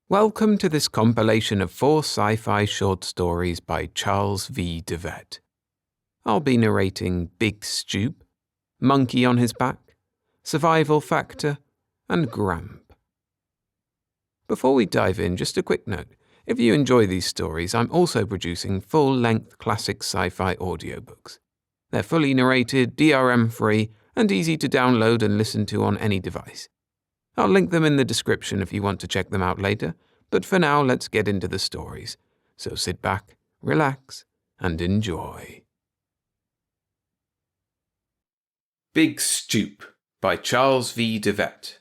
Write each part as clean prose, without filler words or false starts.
Welcome to this compilation of 4 sci-fi short stories by Charles V. DeVette. I'll be narrating Big Stupe, Monkey on His Back, Survival Factor, and Gramp. Before we dive in, just a quick note. If you enjoy these stories, I'm also producing full-length classic sci-fi audiobooks. They're fully narrated, DRM-free, and easy to download and listen to on any device. I'll link them in the description if you want to check them out later, but for now let's get into the stories. So sit back, relax, and enjoy. Big Stupe by Charles V. DeVette.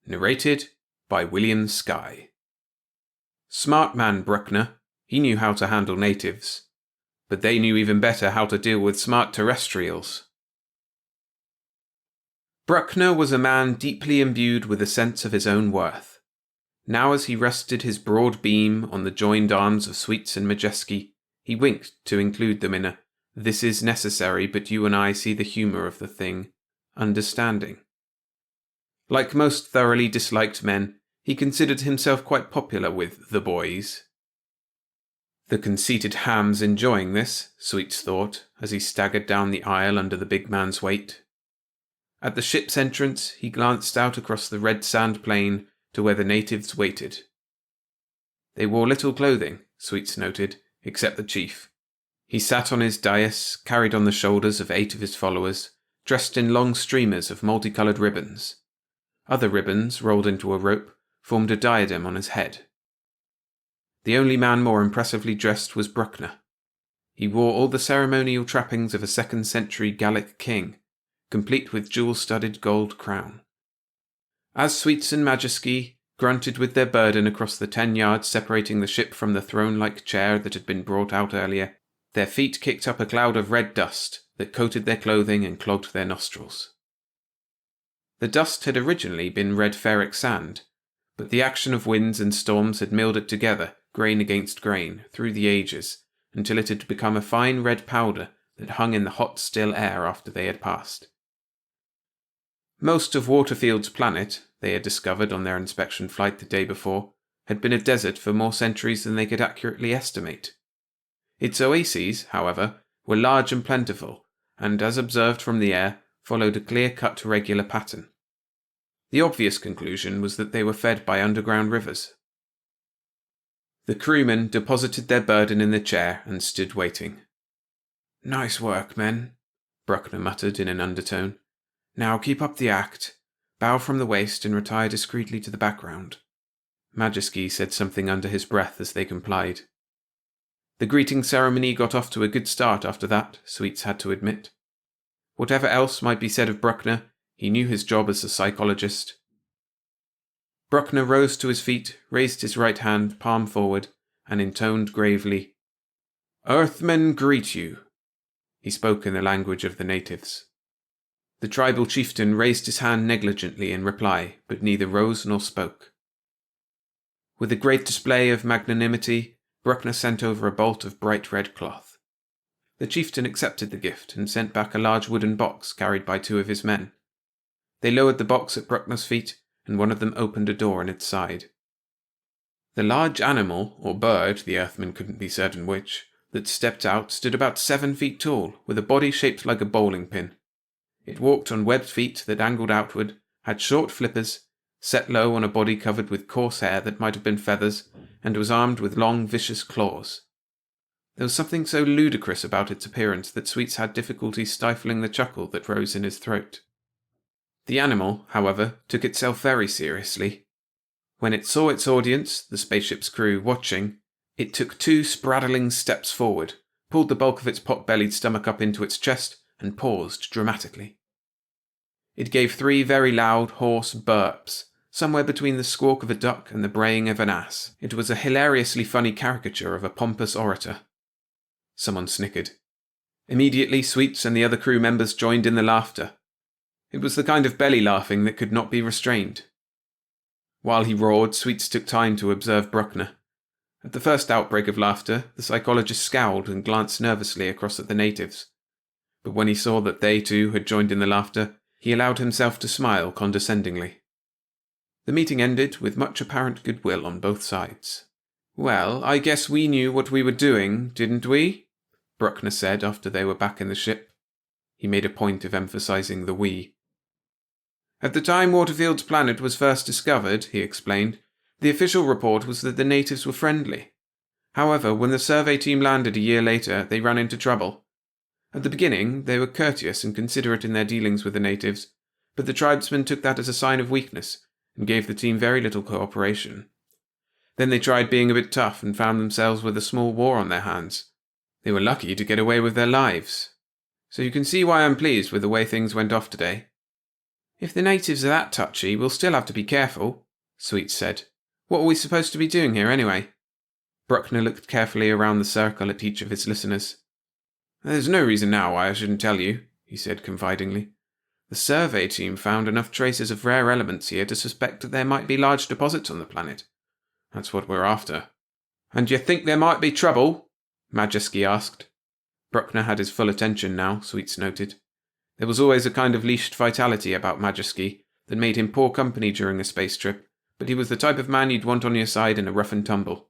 Narrated by William Skye. Smart man Bruckner, he knew how to handle natives, but they knew even better how to deal with smart terrestrials. Bruckner was a man deeply imbued with a sense of his own worth. Now as he rested his broad beam on the joined arms of Sweets and Majeski, he winked to include them in a "this is necessary, but you and I see the humour of the thing" understanding. Like most thoroughly disliked men, he considered himself quite popular with the boys. The conceited ham's enjoying this, Sweets thought, as he staggered down the aisle under the big man's weight. At the ship's entrance, he glanced out across the red sand plain to where the natives waited. They wore little clothing, Sweets noted, except the chief. He sat on his dais, carried on the shoulders of 8 of his followers, dressed in long streamers of multicoloured ribbons. Other ribbons, rolled into a rope, formed a diadem on his head. The only man more impressively dressed was Bruckner. He wore all the ceremonial trappings of a 2nd century Gallic king, complete with jewel-studded gold crown. As Sweets and Majeski grunted with their burden across the 10 yards separating the ship from the throne-like chair that had been brought out earlier, their feet kicked up a cloud of red dust that coated their clothing and clogged their nostrils. The dust had originally been red ferric sand, but the action of winds and storms had milled it together, grain against grain, through the ages, until it had become a fine red powder that hung in the hot, still air after they had passed. Most of Waterfield's planet, they had discovered on their inspection flight the day before, had been a desert for more centuries than they could accurately estimate. Its oases, however, were large and plentiful, and, as observed from the air, followed a clear-cut regular pattern. The obvious conclusion was that they were fed by underground rivers. The crewmen deposited their burden in the chair and stood waiting. "Nice work, men," Bruckner muttered in an undertone. "Now keep up the act. Bow from the waist and retire discreetly to the background." Majeski said something under his breath as they complied. The greeting ceremony got off to a good start after that, Sweets had to admit. Whatever else might be said of Bruckner, he knew his job as a psychologist. Bruckner rose to his feet, raised his right hand, palm forward, and intoned gravely, "Earthmen greet you." He spoke in the language of the natives. The tribal chieftain raised his hand negligently in reply, but neither rose nor spoke. With a great display of magnanimity, Bruckner sent over a bolt of bright red cloth. The chieftain accepted the gift and sent back a large wooden box carried by 2 of his men. They lowered the box at Bruckner's feet, and one of them opened a door in its side. The large animal, or bird, the Earthmen couldn't be certain which, that stepped out stood about 7 feet tall, with a body shaped like a bowling pin. It walked on webbed feet that angled outward, had short flippers, set low on a body covered with coarse hair that might have been feathers, and was armed with long, vicious claws. There was something so ludicrous about its appearance that Sweets had difficulty stifling the chuckle that rose in his throat. The animal, however, took itself very seriously. When it saw its audience, the spaceship's crew, watching, it took 2 spraddling steps forward, pulled the bulk of its pot-bellied stomach up into its chest, and paused dramatically. It gave 3 very loud, hoarse burps, somewhere between the squawk of a duck and the braying of an ass. It was a hilariously funny caricature of a pompous orator. Someone snickered. Immediately, Sweets and the other crew members joined in the laughter. It was the kind of belly laughing that could not be restrained. While he roared, Sweets took time to observe Bruckner. At the first outbreak of laughter, the psychologist scowled and glanced nervously across at the natives. But when he saw that they too had joined in the laughter, he allowed himself to smile condescendingly. The meeting ended with much apparent goodwill on both sides. "Well, I guess we knew what we were doing, didn't we?" Bruckner said after they were back in the ship. He made a point of emphasizing the we. "At the time Waterfield's planet was first discovered," he explained, "the official report was that the natives were friendly. However, when the survey team landed a year later, they ran into trouble. At the beginning, they were courteous and considerate in their dealings with the natives, but the tribesmen took that as a sign of weakness and gave the team very little cooperation. Then they tried being a bit tough and found themselves with a small war on their hands. They were lucky to get away with their lives. So you can see why I'm pleased with the way things went off today." "If the natives are that touchy, we'll still have to be careful," Sweets said. "What are we supposed to be doing here anyway?" Bruckner looked carefully around the circle at each of his listeners. "There's no reason now why I shouldn't tell you," he said confidingly. "The survey team found enough traces of rare elements here to suspect that there might be large deposits on the planet. That's what we're after." "And you think there might be trouble?" Majewski asked. Bruckner had his full attention now, Sweets noted. There was always a kind of leashed vitality about Majewski that made him poor company during a space trip, but he was the type of man you'd want on your side in a rough and tumble.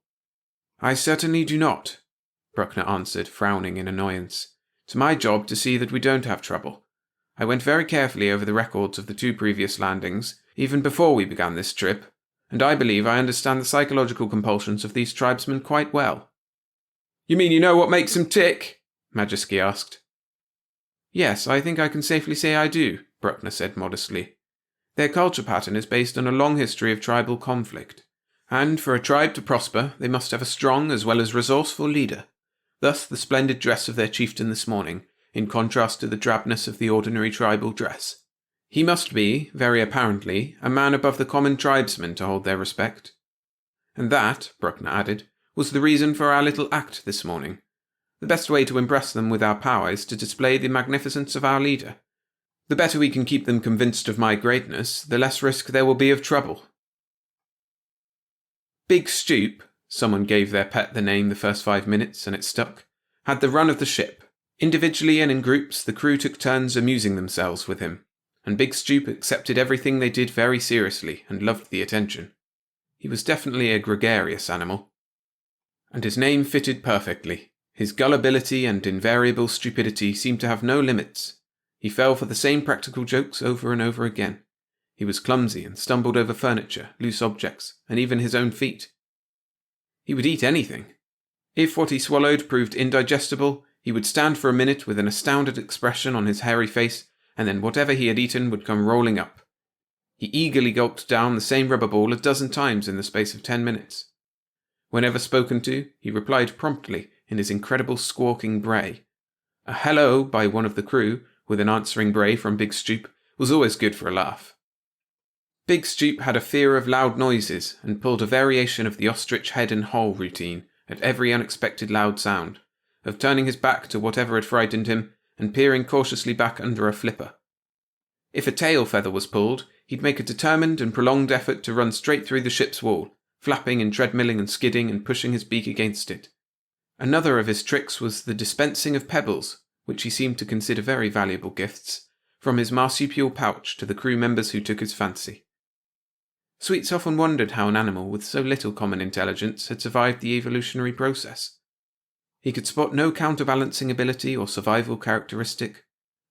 "I certainly do not," Bruckner answered, frowning in annoyance. "It's my job to see that we don't have trouble. I went very carefully over the records of the 2 previous landings, even before we began this trip, and I believe I understand the psychological compulsions of these tribesmen quite well." "You mean you know what makes them tick?" Majewski asked. "Yes, I think I can safely say I do," Bruckner said modestly. "Their culture pattern is based on a long history of tribal conflict, and for a tribe to prosper, they must have a strong as well as resourceful leader. Thus the splendid dress of their chieftain this morning, in contrast to the drabness of the ordinary tribal dress. He must be, very apparently, a man above the common tribesmen to hold their respect. And that," Bruckner added, "was the reason for our little act this morning. The best way to impress them with our power is to display the magnificence of our leader. The better we can keep them convinced of my greatness, the less risk there will be of trouble." Big Stupe, someone gave their pet the name the first 5 minutes and it stuck, had the run of the ship. Individually and in groups, the crew took turns amusing themselves with him, and Big Stupe accepted everything they did very seriously and loved the attention. He was definitely a gregarious animal. And his name fitted perfectly. His gullibility and invariable stupidity seemed to have no limits. He fell for the same practical jokes over and over again. He was clumsy and stumbled over furniture, loose objects, and even his own feet. He would eat anything. If what he swallowed proved indigestible, he would stand for a minute with an astounded expression on his hairy face, and then whatever he had eaten would come rolling up. He eagerly gulped down the same rubber ball 12 times in the space of 10 minutes. Whenever spoken to, he replied promptly in his incredible squawking bray. A hello by one of the crew, with an answering bray from Big Stupe, was always good for a laugh. Big Stupe had a fear of loud noises and pulled a variation of the ostrich head and hole routine at every unexpected loud sound, of turning his back to whatever had frightened him and peering cautiously back under a flipper. If a tail feather was pulled, he'd make a determined and prolonged effort to run straight through the ship's wall, flapping and treadmilling and skidding and pushing his beak against it. Another of his tricks was the dispensing of pebbles, which he seemed to consider very valuable gifts, from his marsupial pouch to the crew members who took his fancy. Sweets often wondered how an animal with so little common intelligence had survived the evolutionary process. He could spot no counterbalancing ability or survival characteristic,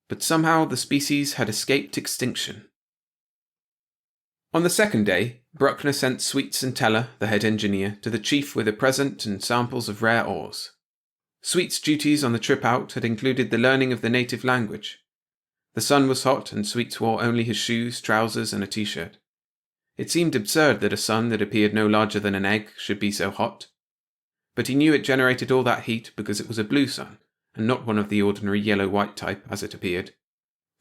but somehow the species had escaped extinction. On the second day, Bruckner sent Sweets and Teller, the head engineer, to the chief with a present and samples of rare ores. Sweets' duties on the trip out had included the learning of the native language. The sun was hot and Sweets wore only his shoes, trousers and a t-shirt. It seemed absurd that a sun that appeared no larger than an egg should be so hot. But he knew it generated all that heat because it was a blue sun, and not one of the ordinary yellow-white type as it appeared.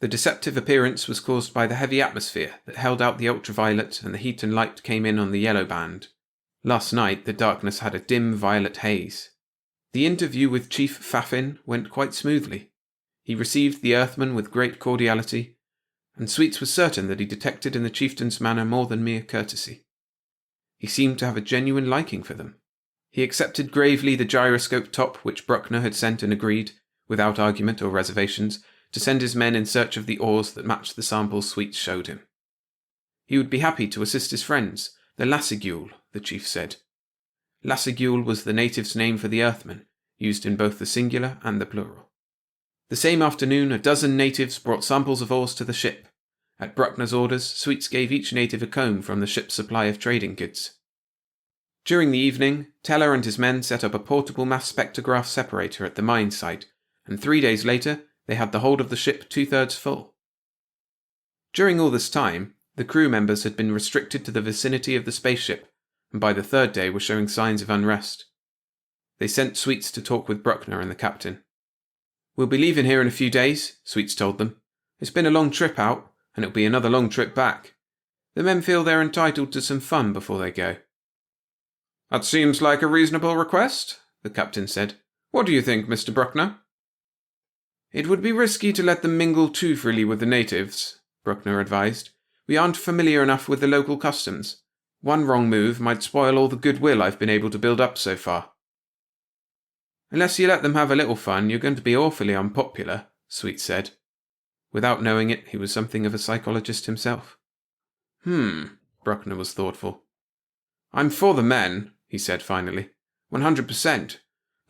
The deceptive appearance was caused by the heavy atmosphere that held out the ultraviolet, and the heat and light came in on the yellow band. Last night the darkness had a dim violet haze. The interview with Chief Fafin went quite smoothly. He received the Earthman with great cordiality, and Sweets was certain that he detected in the chieftain's manner more than mere courtesy. He seemed to have a genuine liking for them. He accepted gravely the gyroscope top which Bruckner had sent and agreed, without argument or reservations, to send his men in search of the ores that matched the samples Sweets showed him. He would be happy to assist his friends, the Lassigule, the chief said. Lassigule was the natives' name for the Earthmen, used in both the singular and the plural. The same afternoon, a dozen natives brought samples of ores to the ship. At Bruckner's orders, Sweets gave each native a comb from the ship's supply of trading goods. During the evening, Teller and his men set up a portable mass spectrograph separator at the mine site, and 3 days later, they had the hold of the ship 2/3 full. During all this time, the crew members had been restricted to the vicinity of the spaceship, and by the 3rd day were showing signs of unrest. They sent Sweets to talk with Bruckner and the captain. "We'll be leaving here in a few days," Sweets told them. "It's been a long trip out, and it'll be another long trip back. The men feel they're entitled to some fun before they go." "That seems like a reasonable request," the captain said. "What do you think, Mr. Bruckner?" "It would be risky to let them mingle too freely with the natives," Bruckner advised. "We aren't familiar enough with the local customs. One wrong move might spoil all the goodwill I've been able to build up so far." "Unless you let them have a little fun, you're going to be awfully unpopular," Sweet said. Without knowing it, he was something of a psychologist himself. Bruckner was thoughtful. "I'm for the men," he said finally. 100%.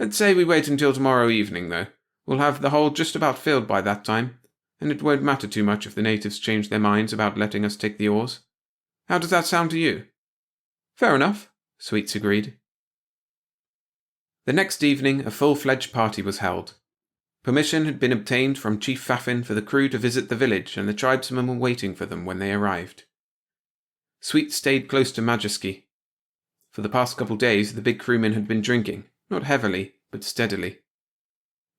Let's say we wait until tomorrow evening, though. We'll have the hold just about filled by that time, and it won't matter too much if the natives change their minds about letting us take the oars. How does that sound to you?" "Fair enough," Sweets agreed. The next evening, a full-fledged party was held. Permission had been obtained from Chief Faffin for the crew to visit the village, and the tribesmen were waiting for them when they arrived. Sweet stayed close to Majeski. For the past couple days, the big crewman had been drinking, not heavily, but steadily.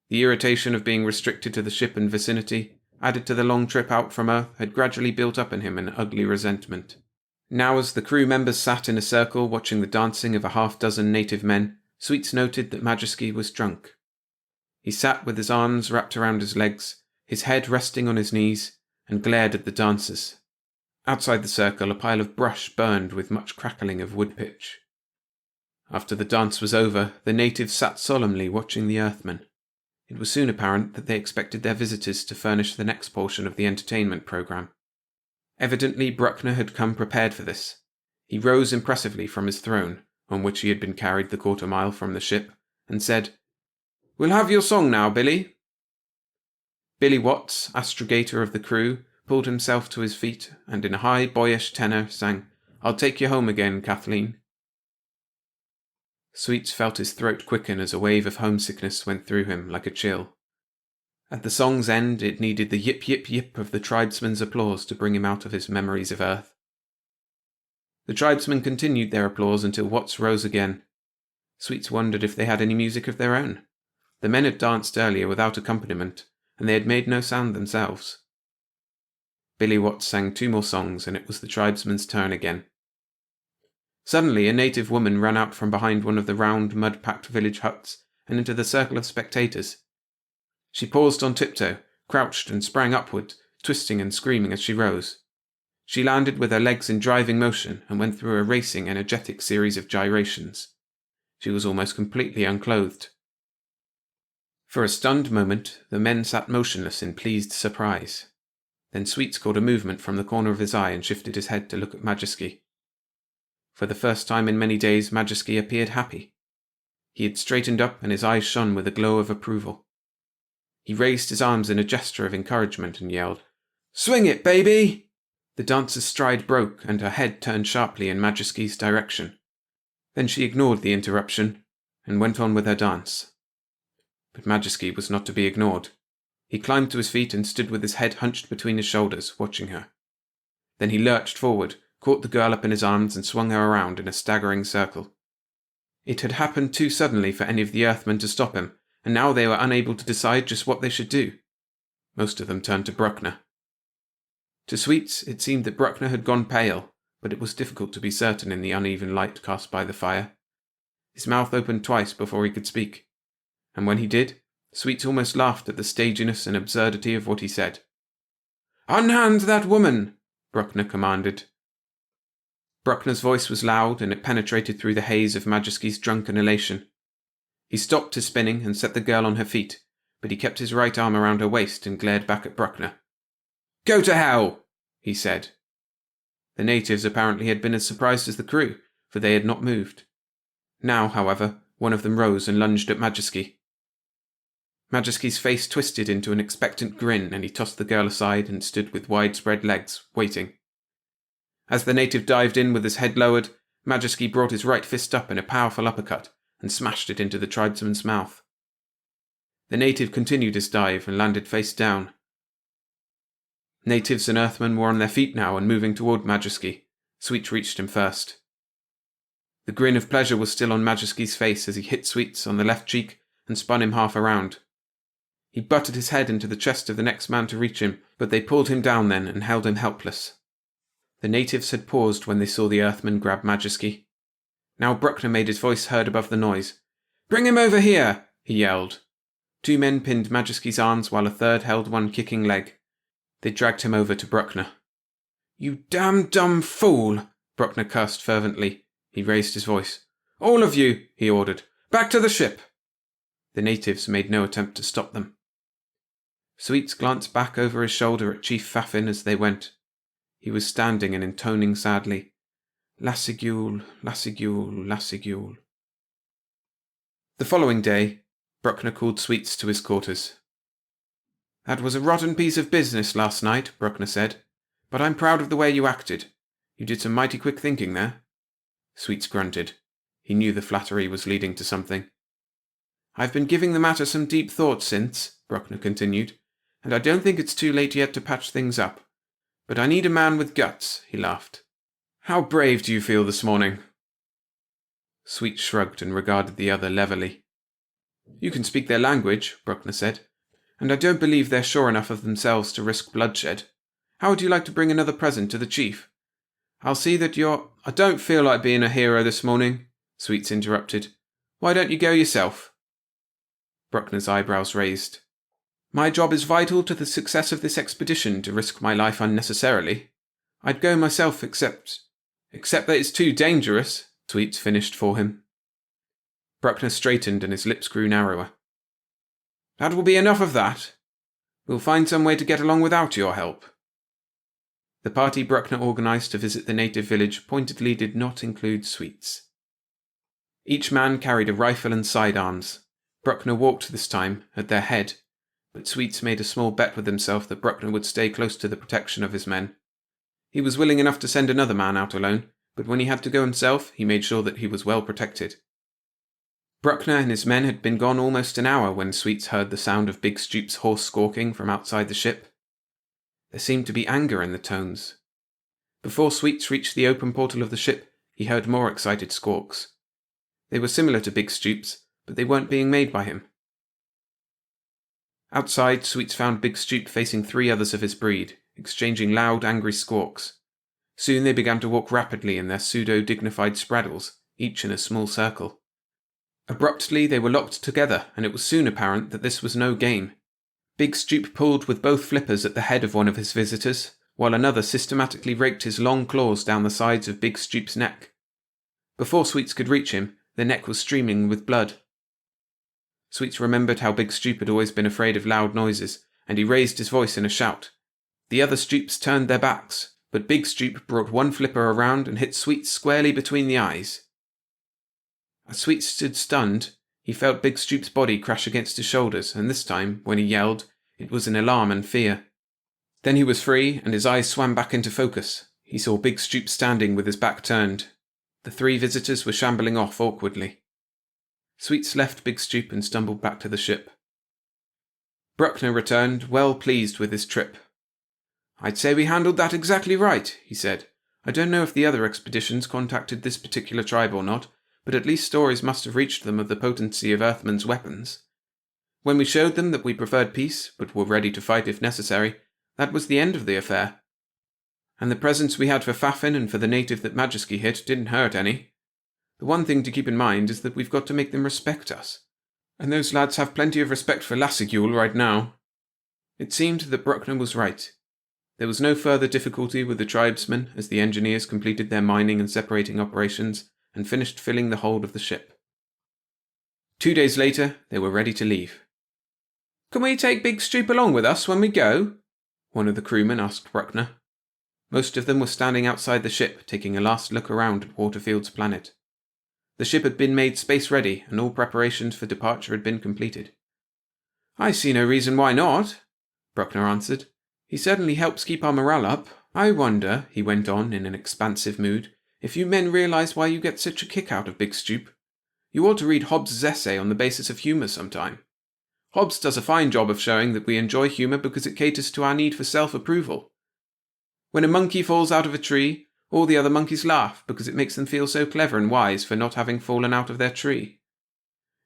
The irritation of being restricted to the ship and vicinity, added to the long trip out from Earth, had gradually built up in him an ugly resentment. Now, as the crew members sat in a circle watching the dancing of a half-dozen native men, Sweets noted that Majeski was drunk. He sat with his arms wrapped around his legs, his head resting on his knees, and glared at the dancers. Outside the circle, a pile of brush burned with much crackling of wood pitch. After the dance was over, the natives sat solemnly watching the Earthmen. It was soon apparent that they expected their visitors to furnish the next portion of the entertainment program. Evidently, Bruckner had come prepared for this. He rose impressively from his throne, on which he had been carried the 1/4 mile from the ship, and said, "We'll have your song now, Billy." Billy Watts, astrogator of the crew, pulled himself to his feet, and in a high, boyish tenor sang, "I'll take you home again, Kathleen." Sweets felt his throat quicken as a wave of homesickness went through him like a chill. At the song's end, it needed the yip yip yip of the tribesmen's applause to bring him out of his memories of Earth. The tribesmen continued their applause until Watts rose again. Sweets wondered if they had any music of their own. The men had danced earlier without accompaniment, and they had made no sound themselves. Billy Watts sang 2 more songs, and it was the tribesmen's turn again. Suddenly, a native woman ran out from behind one of the round, mud-packed village huts and into the circle of spectators. She paused on tiptoe, crouched and sprang upward, twisting and screaming as she rose. She landed with her legs in driving motion and went through a racing, energetic series of gyrations. She was almost completely unclothed. For a stunned moment, the men sat motionless in pleased surprise. Then Sweets caught a movement from the corner of his eye and shifted his head to look at Majeski. For the first time in many days, Majeski appeared happy. He had straightened up and his eyes shone with a glow of approval. He raised his arms in a gesture of encouragement and yelled, "Swing it, baby!" The dancer's stride broke and her head turned sharply in Majeski's direction. Then she ignored the interruption and went on with her dance. But Majeski was not to be ignored. He climbed to his feet and stood with his head hunched between his shoulders, watching her. Then he lurched forward, caught the girl up in his arms and swung her around in a staggering circle. It had happened too suddenly for any of the Earthmen to stop him, and now they were unable to decide just what they should do. Most of them turned to Bruckner. To Sweets, it seemed that Bruckner had gone pale, but it was difficult to be certain in the uneven light cast by the fire. His mouth opened twice before he could speak, and when he did, Sweets almost laughed at the staginess and absurdity of what he said. "Unhand that woman!" Bruckner commanded. Bruckner's voice was loud, and it penetrated through the haze of Majeski's drunken elation. He stopped his spinning and set the girl on her feet, but he kept his right arm around her waist and glared back at Bruckner. "Go to hell!" he said. The natives apparently had been as surprised as the crew, for they had not moved. Now, however, one of them rose and lunged at Majewski. Majewski's face twisted into an expectant grin, and he tossed the girl aside and stood with widespread legs, waiting. As the native dived in with his head lowered, Majewski brought his right fist up in a powerful uppercut and smashed it into the tribesman's mouth. The native continued his dive and landed face down. Natives and Earthmen were on their feet now and moving toward Majewski. Sweets reached him first. The grin of pleasure was still on Majewski's face as he hit Sweets on the left cheek and spun him half around. He butted his head into the chest of the next man to reach him, but they pulled him down then and held him helpless. The natives had paused when they saw the Earthman grab Majewski. Now Bruckner made his voice heard above the noise. "Bring him over here!" he yelled. 2 men pinned Majewski's arms while a third held one kicking leg. They dragged him over to Bruckner. "You damn dumb fool!" Bruckner cursed fervently. He raised his voice. "All of you," he ordered. "Back to the ship!" The natives made no attempt to stop them. Sweets glanced back over his shoulder at Chief Fafin as they went. He was standing and intoning sadly, "Lassigule, Lassigule, Lassigule." The following day, Bruckner called Sweets to his quarters. "That was a rotten piece of business last night," Bruckner said, "but I'm proud of the way you acted. You did some mighty quick thinking there." Sweets grunted. He knew the flattery was leading to something. "I've been giving the matter some deep thought since," Bruckner continued, "and I don't think it's too late yet to patch things up. But I need a man with guts," he laughed. "How brave do you feel this morning?" Sweets shrugged and regarded the other levelly. "You can speak their language," Bruckner said, "and I don't believe they're sure enough of themselves to risk bloodshed. How would you like to bring another present to the chief? I'll see that you're—" "I don't feel like being a hero this morning," Sweets interrupted. "Why don't you go yourself?" Bruckner's eyebrows raised. "My job is vital to the success of this expedition to risk my life unnecessarily. I'd go myself except that it's too dangerous," Sweets finished for him. Bruckner straightened and his lips grew narrower. "That will be enough of that. We'll find some way to get along without your help." The party Bruckner organised to visit the native village pointedly did not include Sweets. Each man carried a rifle and sidearms. Bruckner walked this time, at their head, but Sweets made a small bet with himself that Bruckner would stay close to the protection of his men. He was willing enough to send another man out alone, but when he had to go himself, he made sure that he was well protected. Bruckner and his men had been gone almost an hour when Sweets heard the sound of Big Stupe's horse squawking from outside the ship. There seemed to be anger in the tones. Before Sweets reached the open portal of the ship, he heard more excited squawks. They were similar to Big Stupe's, but they weren't being made by him. Outside, Sweets found Big Stupe facing 3 others of his breed, exchanging loud, angry squawks. Soon they began to walk rapidly in their pseudo-dignified spraddles, each in a small circle. Abruptly they were locked together, and it was soon apparent that this was no game. Big Stupe pulled with both flippers at the head of one of his visitors, while another systematically raked his long claws down the sides of Big Stupe's neck. Before Sweets could reach him, the neck was streaming with blood. Sweets remembered how Big Stupe had always been afraid of loud noises, and he raised his voice in a shout. The other Stupes turned their backs, but Big Stupe brought one flipper around and hit Sweets squarely between the eyes. As Sweets stood stunned, he felt Big Stupe's body crash against his shoulders, and this time, when he yelled, it was in alarm and fear. Then he was free, and his eyes swam back into focus. He saw Big Stupe standing with his back turned. The 3 visitors were shambling off awkwardly. Sweets left Big Stupe and stumbled back to the ship. Bruckner returned, well pleased with his trip. "I'd say we handled that exactly right," he said. "I don't know if the other expeditions contacted this particular tribe or not, but at least stories must have reached them of the potency of Earthmen's weapons. When we showed them that we preferred peace, but were ready to fight if necessary, that was the end of the affair. And the presents we had for Fafin and for the native that Majewski hit didn't hurt any. The one thing to keep in mind is that we've got to make them respect us. And those lads have plenty of respect for Lassigule right now." It seemed that Bruckner was right. There was no further difficulty with the tribesmen as the engineers completed their mining and separating operations and finished filling the hold of the ship. 2 days later, they were ready to leave. "Can we take Big Stupe along with us when we go?" one of the crewmen asked Bruckner. Most of them were standing outside the ship, taking a last look around at Waterfield's planet. The ship had been made space-ready, and all preparations for departure had been completed. "I see no reason why not," Bruckner answered. "He certainly helps keep our morale up. I wonder," he went on in an expansive mood, "if you men realize why you get such a kick out of Big Stupe. You ought to read Hobbes' essay on the basis of humour sometime. Hobbes does a fine job of showing that we enjoy humour because it caters to our need for self-approval. When a monkey falls out of a tree, all the other monkeys laugh because it makes them feel so clever and wise for not having fallen out of their tree.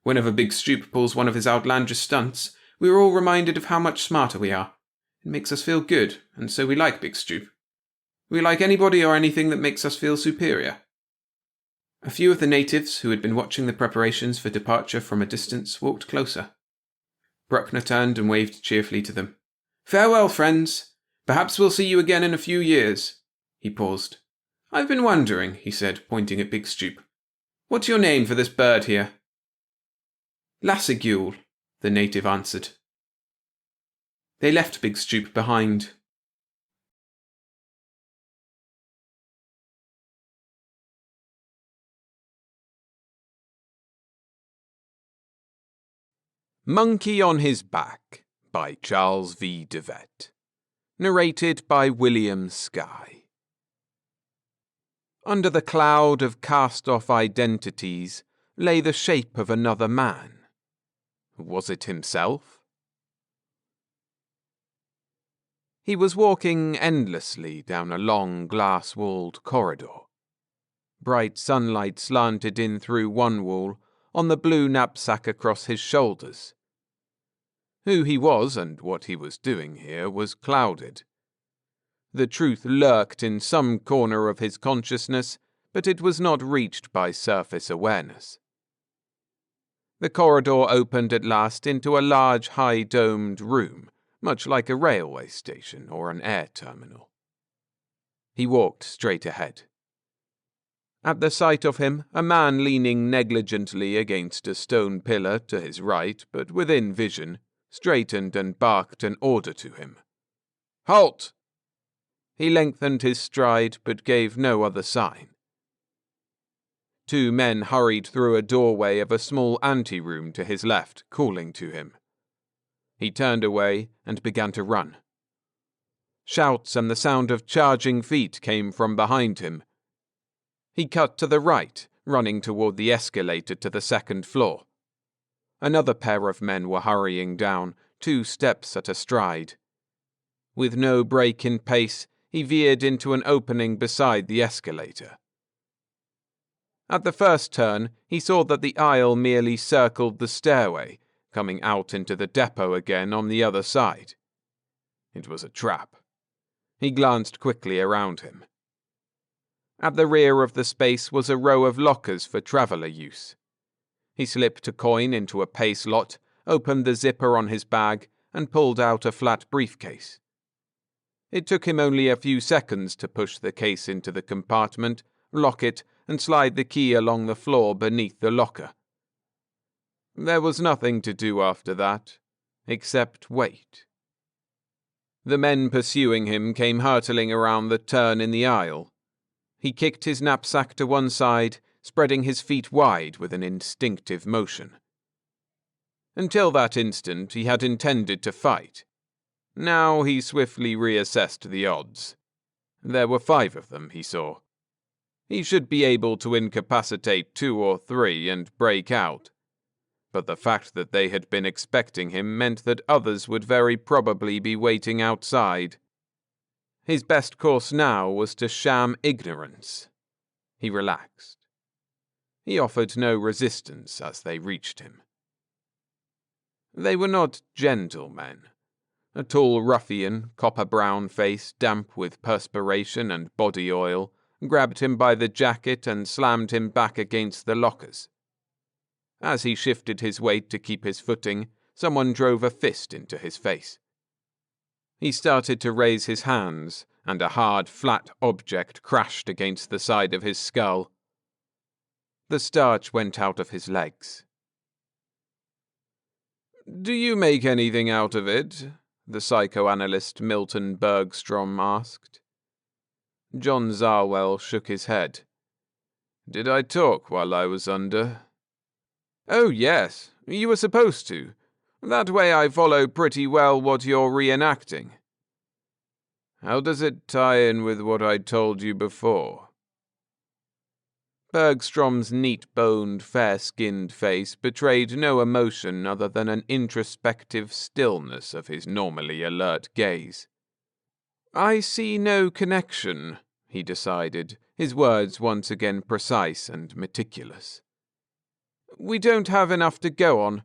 Whenever Big Stupe pulls one of his outlandish stunts, we are all reminded of how much smarter we are. It makes us feel good, and so we like Big Stupe. We like anybody or anything that makes us feel superior." A few of the natives who had been watching the preparations for departure from a distance walked closer. Bruckner turned and waved cheerfully to them. "Farewell, friends. Perhaps we'll see you again in a few years." He paused. "I've been wondering," he said, pointing at Big Stupe. "What's your name for this bird here?" "Lassigule," the native answered. They left Big Stupe behind. Monkey on His Back by Charles V. DeVette. Narrated by William Skye. Under the cloud of cast-off identities lay the shape of another man. Was it himself? He was walking endlessly down a long glass-walled corridor. Bright sunlight slanted in through one wall on the blue knapsack across his shoulders. Who he was and what he was doing here was clouded. The truth lurked in some corner of his consciousness, but it was not reached by surface awareness. The corridor opened at last into a large high-domed room, much like a railway station or an air terminal. He walked straight ahead. At the sight of him, a man leaning negligently against a stone pillar to his right, but within vision, straightened and barked an order to him. "Halt!" He lengthened his stride, but gave no other sign. Two men hurried through a doorway of a small anteroom to his left, calling to him. He turned away and began to run. Shouts and the sound of charging feet came from behind him. He cut to the right, running toward the escalator to the second floor. Another pair of men were hurrying down, 2 steps at a stride. With no break in pace, he veered into an opening beside the escalator. At the first turn, he saw that the aisle merely circled the stairway, coming out into the depot again on the other side. It was a trap. He glanced quickly around him. At the rear of the space was a row of lockers for traveler use. He slipped a coin into a pay slot, opened the zipper on his bag, and pulled out a flat briefcase. It took him only a few seconds to push the case into the compartment, lock it, and slide the key along the floor beneath the locker. There was nothing to do after that, except wait. The men pursuing him came hurtling around the turn in the aisle. He kicked his knapsack to one side, spreading his feet wide with an instinctive motion. Until that instant, he had intended to fight. Now he swiftly reassessed the odds. There were 5 of them, he saw. He should be able to incapacitate 2 or 3 and break out. But the fact that they had been expecting him meant that others would very probably be waiting outside. His best course now was to sham ignorance. He relaxed. He offered no resistance as they reached him. They were not gentle men. A tall ruffian, copper-brown face damp with perspiration and body oil, grabbed him by the jacket and slammed him back against the lockers. As he shifted his weight to keep his footing, someone drove a fist into his face. He started to raise his hands, and a hard, flat object crashed against the side of his skull. The starch went out of his legs. "Do you make anything out of it?" the psychoanalyst Milton Bergstrom asked. John Zarwell shook his head. Did I talk while I was under? Oh, yes, you were supposed to. That way I follow pretty well what you're reenacting. How does it tie in with what I told you before? Bergstrom's neat-boned, fair-skinned face betrayed no emotion other than an introspective stillness of his normally alert gaze. I see no connection, he decided, his words once again precise and meticulous. We don't have enough to go on.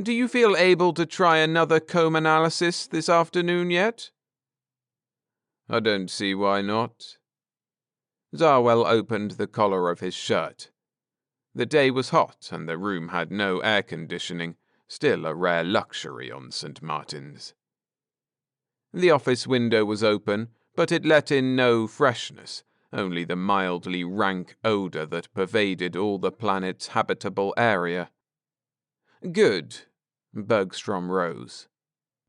Do you feel able to try another comb analysis this afternoon yet? I don't see why not. Zarwell opened the collar of his shirt. The day was hot and the room had no air conditioning, still a rare luxury on St. Martin's. The office window was open, but it let in no freshness, only the mildly rank odor that pervaded all the planet's habitable area. Good. Bergstrom rose.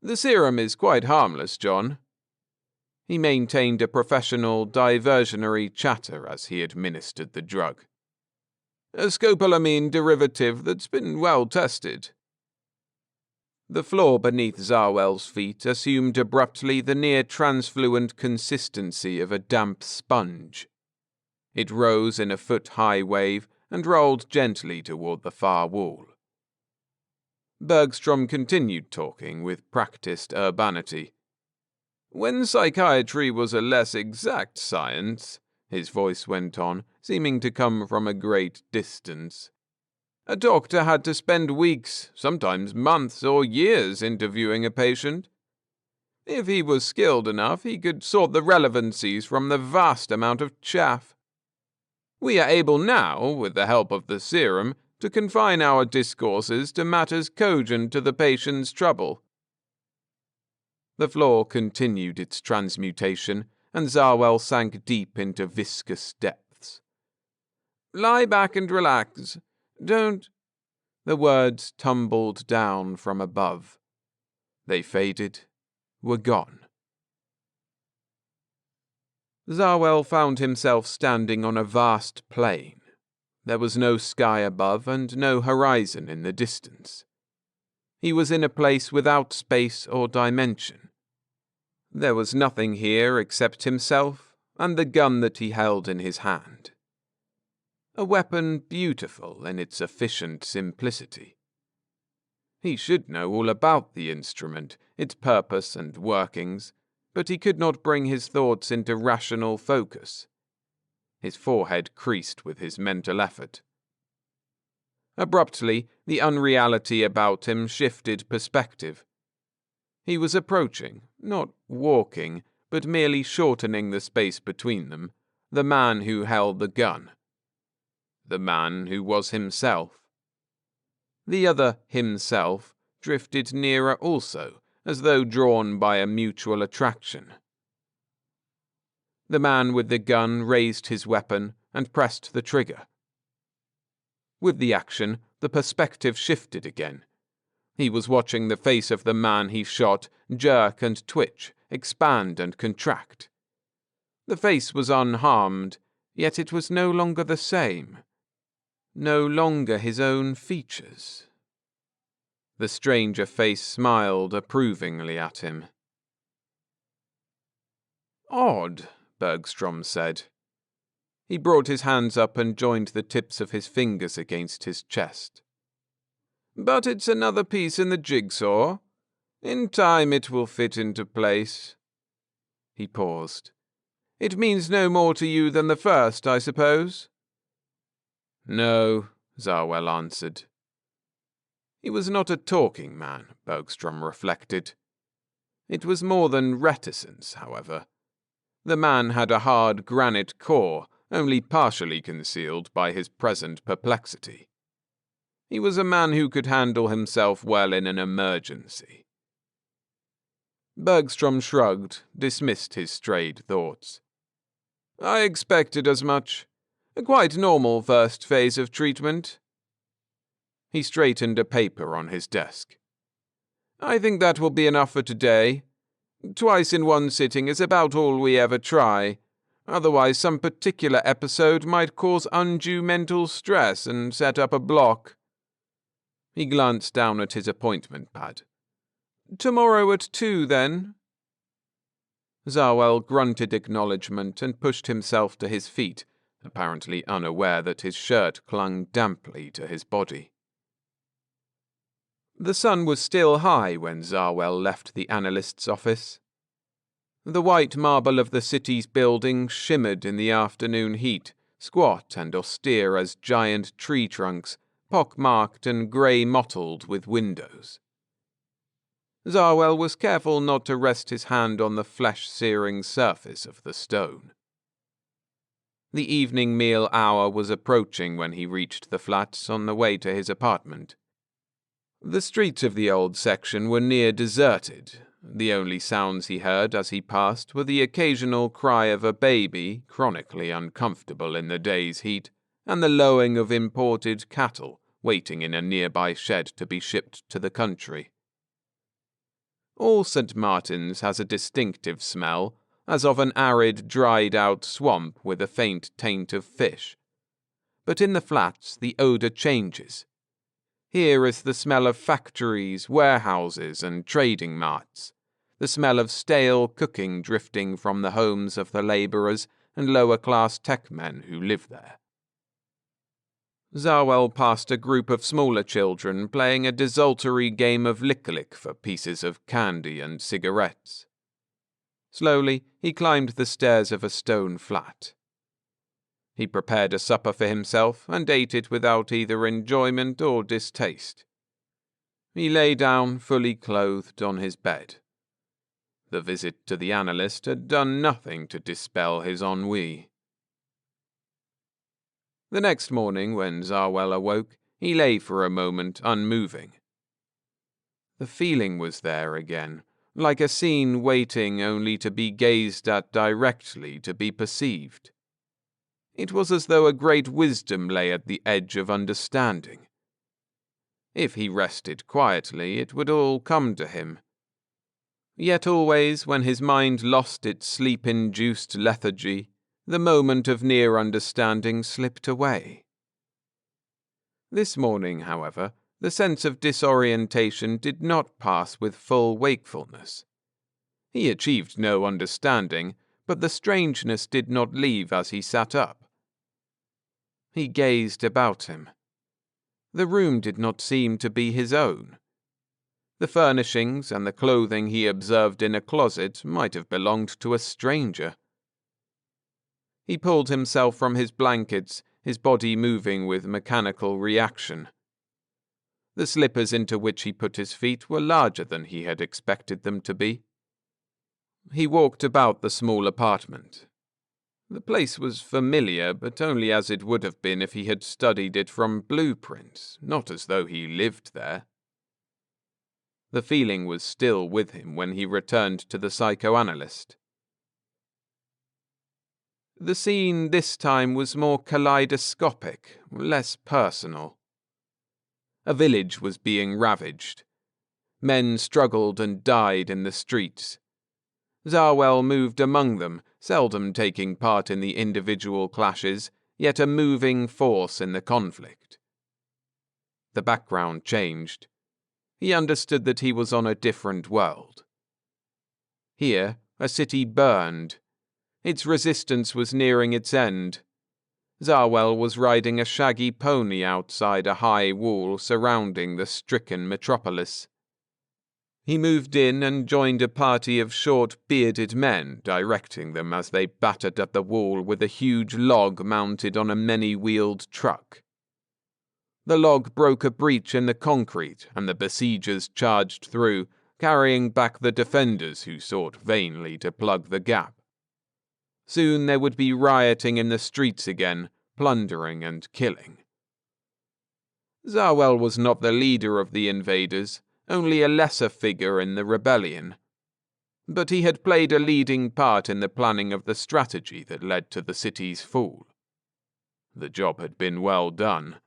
The serum is quite harmless, John. He maintained a professional, diversionary chatter as he administered the drug. A scopolamine derivative that's been well tested. The floor beneath Zarwell's feet assumed abruptly the near-transfluent consistency of a damp sponge. It rose in a foot-high wave and rolled gently toward the far wall. Bergstrom continued talking with practiced urbanity. When psychiatry was a less exact science, his voice went on, seeming to come from a great distance, a doctor had to spend weeks, sometimes months or years interviewing a patient. If he was skilled enough, he could sort the relevancies from the vast amount of chaff. We are able now, with the help of the serum, to confine our discourses to matters cogent to the patient's trouble. The floor continued its transmutation, and Zarwell sank deep into viscous depths. Lie back and relax. Don't... The words tumbled down from above. They faded, were gone. Zarwell found himself standing on a vast plain. There was no sky above and no horizon in the distance. He was in a place without space or dimension. There was nothing here except himself and the gun that he held in his hand. A weapon beautiful in its efficient simplicity. He should know all about the instrument, its purpose and workings, but he could not bring his thoughts into rational focus. His forehead creased with his mental effort. Abruptly, the unreality about him shifted perspective. He was approaching, not walking, but merely shortening the space between them, the man who held the gun. The man who was himself. The other himself drifted nearer also, as though drawn by a mutual attraction. The man with the gun raised his weapon and pressed the trigger. With the action, the perspective shifted again. He was watching the face of the man he shot jerk and twitch, expand and contract. The face was unharmed, yet it was no longer the same. No longer his own features. The stranger face smiled approvingly at him. Odd, Bergstrom said. He brought his hands up and joined the tips of his fingers against his chest. But it's another piece in the jigsaw. In time it will fit into place. He paused. It means no more to you than the first, I suppose? No, Zarwell answered. He was not a talking man, Bergstrom reflected. It was more than reticence, however. The man had a hard granite core, only partially concealed by his present perplexity. He was a man who could handle himself well in an emergency. Bergstrom shrugged, dismissed his strayed thoughts. I expected as much. A quite normal first phase of treatment. He straightened a paper on his desk. I think that will be enough for today. Twice in one sitting is about all we ever try. Otherwise, some particular episode might cause undue mental stress and set up a block. He glanced down at his appointment pad. Tomorrow at 2, then? Zarwell grunted acknowledgement and pushed himself to his feet, apparently unaware that his shirt clung damply to his body. The sun was still high when Zarwell left the analyst's office. The white marble of the city's buildings shimmered in the afternoon heat, squat and austere as giant tree trunks, pock-marked and grey-mottled with windows. Zarwell was careful not to rest his hand on the flesh-searing surface of the stone. The evening meal hour was approaching when he reached the flats on the way to his apartment. The streets of the old section were near deserted. The only sounds he heard as he passed were the occasional cry of a baby, chronically uncomfortable in the day's heat, and the lowing of imported cattle waiting in a nearby shed to be shipped to the country. All St. Martin's has a distinctive smell, as of an arid, dried-out swamp with a faint taint of fish. But in the flats the odour changes. Here is the smell of factories, warehouses, and trading marts, the smell of stale cooking drifting from the homes of the labourers and lower-class tech men who live there. Zarwell passed a group of smaller children playing a desultory game of lick-lick for pieces of candy and cigarettes. Slowly, he climbed the stairs of a stone flat. He prepared a supper for himself and ate it without either enjoyment or distaste. He lay down, fully clothed, on his bed. The visit to the analyst had done nothing to dispel his ennui. The next morning, when Zarwell awoke, he lay for a moment unmoving. The feeling was there again, like a scene waiting only to be gazed at directly to be perceived. It was as though a great wisdom lay at the edge of understanding. If he rested quietly, it would all come to him. Yet always, when his mind lost its sleep-induced lethargy, the moment of near understanding slipped away. This morning, however, the sense of disorientation did not pass with full wakefulness. He achieved no understanding, but the strangeness did not leave as he sat up. He gazed about him. The room did not seem to be his own. The furnishings and the clothing he observed in a closet might have belonged to a stranger. He pulled himself from his blankets, his body moving with mechanical reaction. The slippers into which he put his feet were larger than he had expected them to be. He walked about the small apartment. The place was familiar, but only as it would have been if he had studied it from blueprints, not as though he lived there. The feeling was still with him when he returned to the psychoanalyst. The scene this time was more kaleidoscopic, less personal. A village was being ravaged. Men struggled and died in the streets. Zarwell moved among them, seldom taking part in the individual clashes, yet a moving force in the conflict. The background changed. He understood that he was on a different world. Here, a city burned. Its resistance was nearing its end. Zarwell was riding a shaggy pony outside a high wall surrounding the stricken metropolis. He moved in and joined a party of short, bearded men, directing them as they battered at the wall with a huge log mounted on a many-wheeled truck. The log broke a breach in the concrete, and the besiegers charged through, carrying back the defenders who sought vainly to plug the gap. Soon there would be rioting in the streets again, plundering and killing. Zarwell was not the leader of the invaders, only a lesser figure in the rebellion. But he had played a leading part in the planning of the strategy that led to the city's fall. The job had been well done.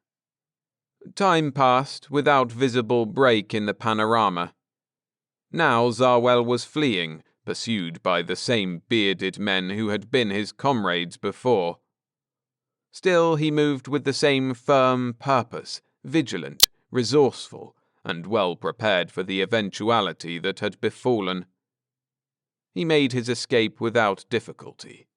Time passed without visible break in the panorama. Now Zarwell was fleeing, pursued by the same bearded men who had been his comrades before. Still, he moved with the same firm purpose, vigilant, resourceful, and well prepared for the eventuality that had befallen. He made his escape without difficulty.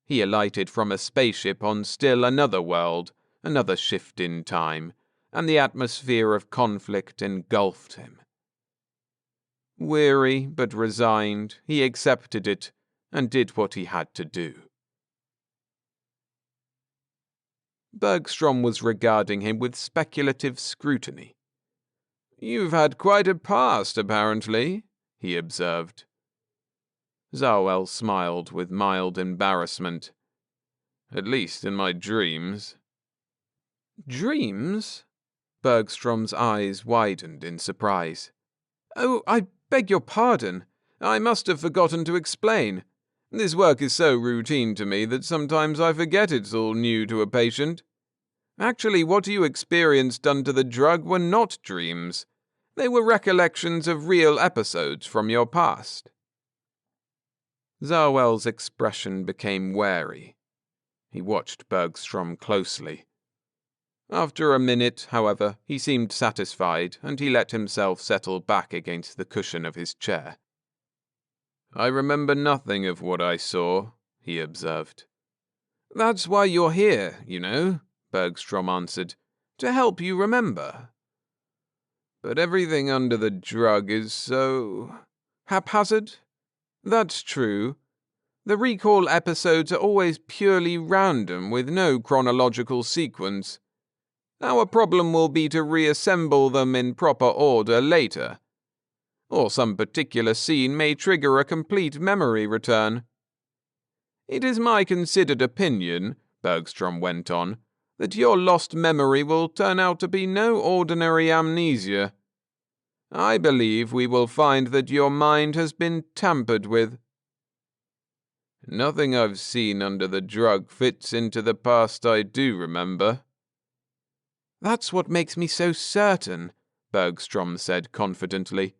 He alighted from a spaceship on still another world, another shift in time, and the atmosphere of conflict engulfed him. Weary but resigned, he accepted it and did what he had to do. Bergstrom was regarding him with speculative scrutiny. "You've had quite a past, apparently," he observed. Zarwell smiled with mild embarrassment. "At least in my dreams." "Dreams?" Bergstrom's eyes widened in surprise. "Oh, I beg your pardon. I must have forgotten to explain. This work is so routine to me that sometimes I forget it's all new to a patient. Actually, what you experienced under the drug were not dreams. They were recollections of real episodes from your past." Zarwell's expression became wary. He watched Bergstrom closely. After a minute, however, he seemed satisfied, and he let himself settle back against the cushion of his chair. "I remember nothing of what I saw," he observed. "That's why you're here, you know," Bergstrom answered. "To help you remember." "But everything under the drug is so haphazard?" "That's true. The recall episodes are always purely random, with no chronological sequence. Our problem will be to reassemble them in proper order later. Or some particular scene may trigger a complete memory return. It is my considered opinion," Bergstrom went on, "that your lost memory will turn out to be no ordinary amnesia. I believe we will find that your mind has been tampered with." "Nothing I've seen under the drug fits into the past I do remember." "That's what makes me so certain," Bergstrom said confidently.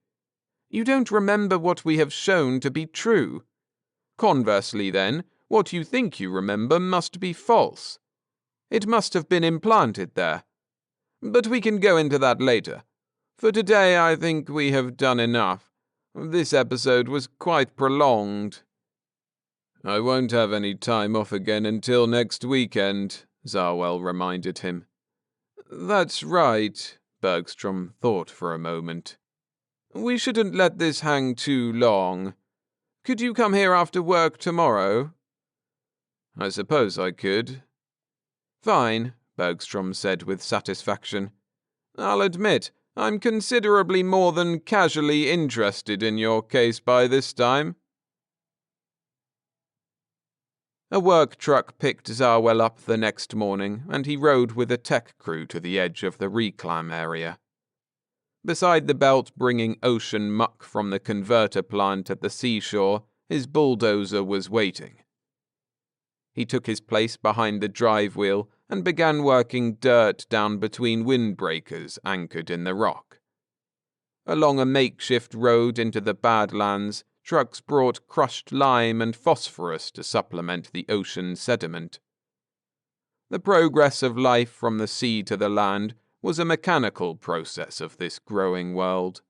"You don't remember what we have shown to be true. Conversely, then, what you think you remember must be false. It must have been implanted there. But we can go into that later. For today, I think we have done enough. This episode was quite prolonged." "I won't have any time off again until next weekend," Zarwell reminded him. "That's right," Bergstrom thought for a moment. "We shouldn't let this hang too long. Could you come here after work tomorrow?" "I suppose I could." "Fine," Bergstrom said with satisfaction. "I'll admit, I'm considerably more than casually interested in your case by this time." A work truck picked Zarwell up the next morning, and he rode with a tech crew to the edge of the reclam area. Beside the belt bringing ocean muck from the converter plant at the seashore, his bulldozer was waiting. He took his place behind the drive wheel and began working dirt down between windbreakers anchored in the rock. Along a makeshift road into the Badlands, trucks brought crushed lime and phosphorus to supplement the ocean sediment. The progress of life from the sea to the land was a mechanical process of this growing world.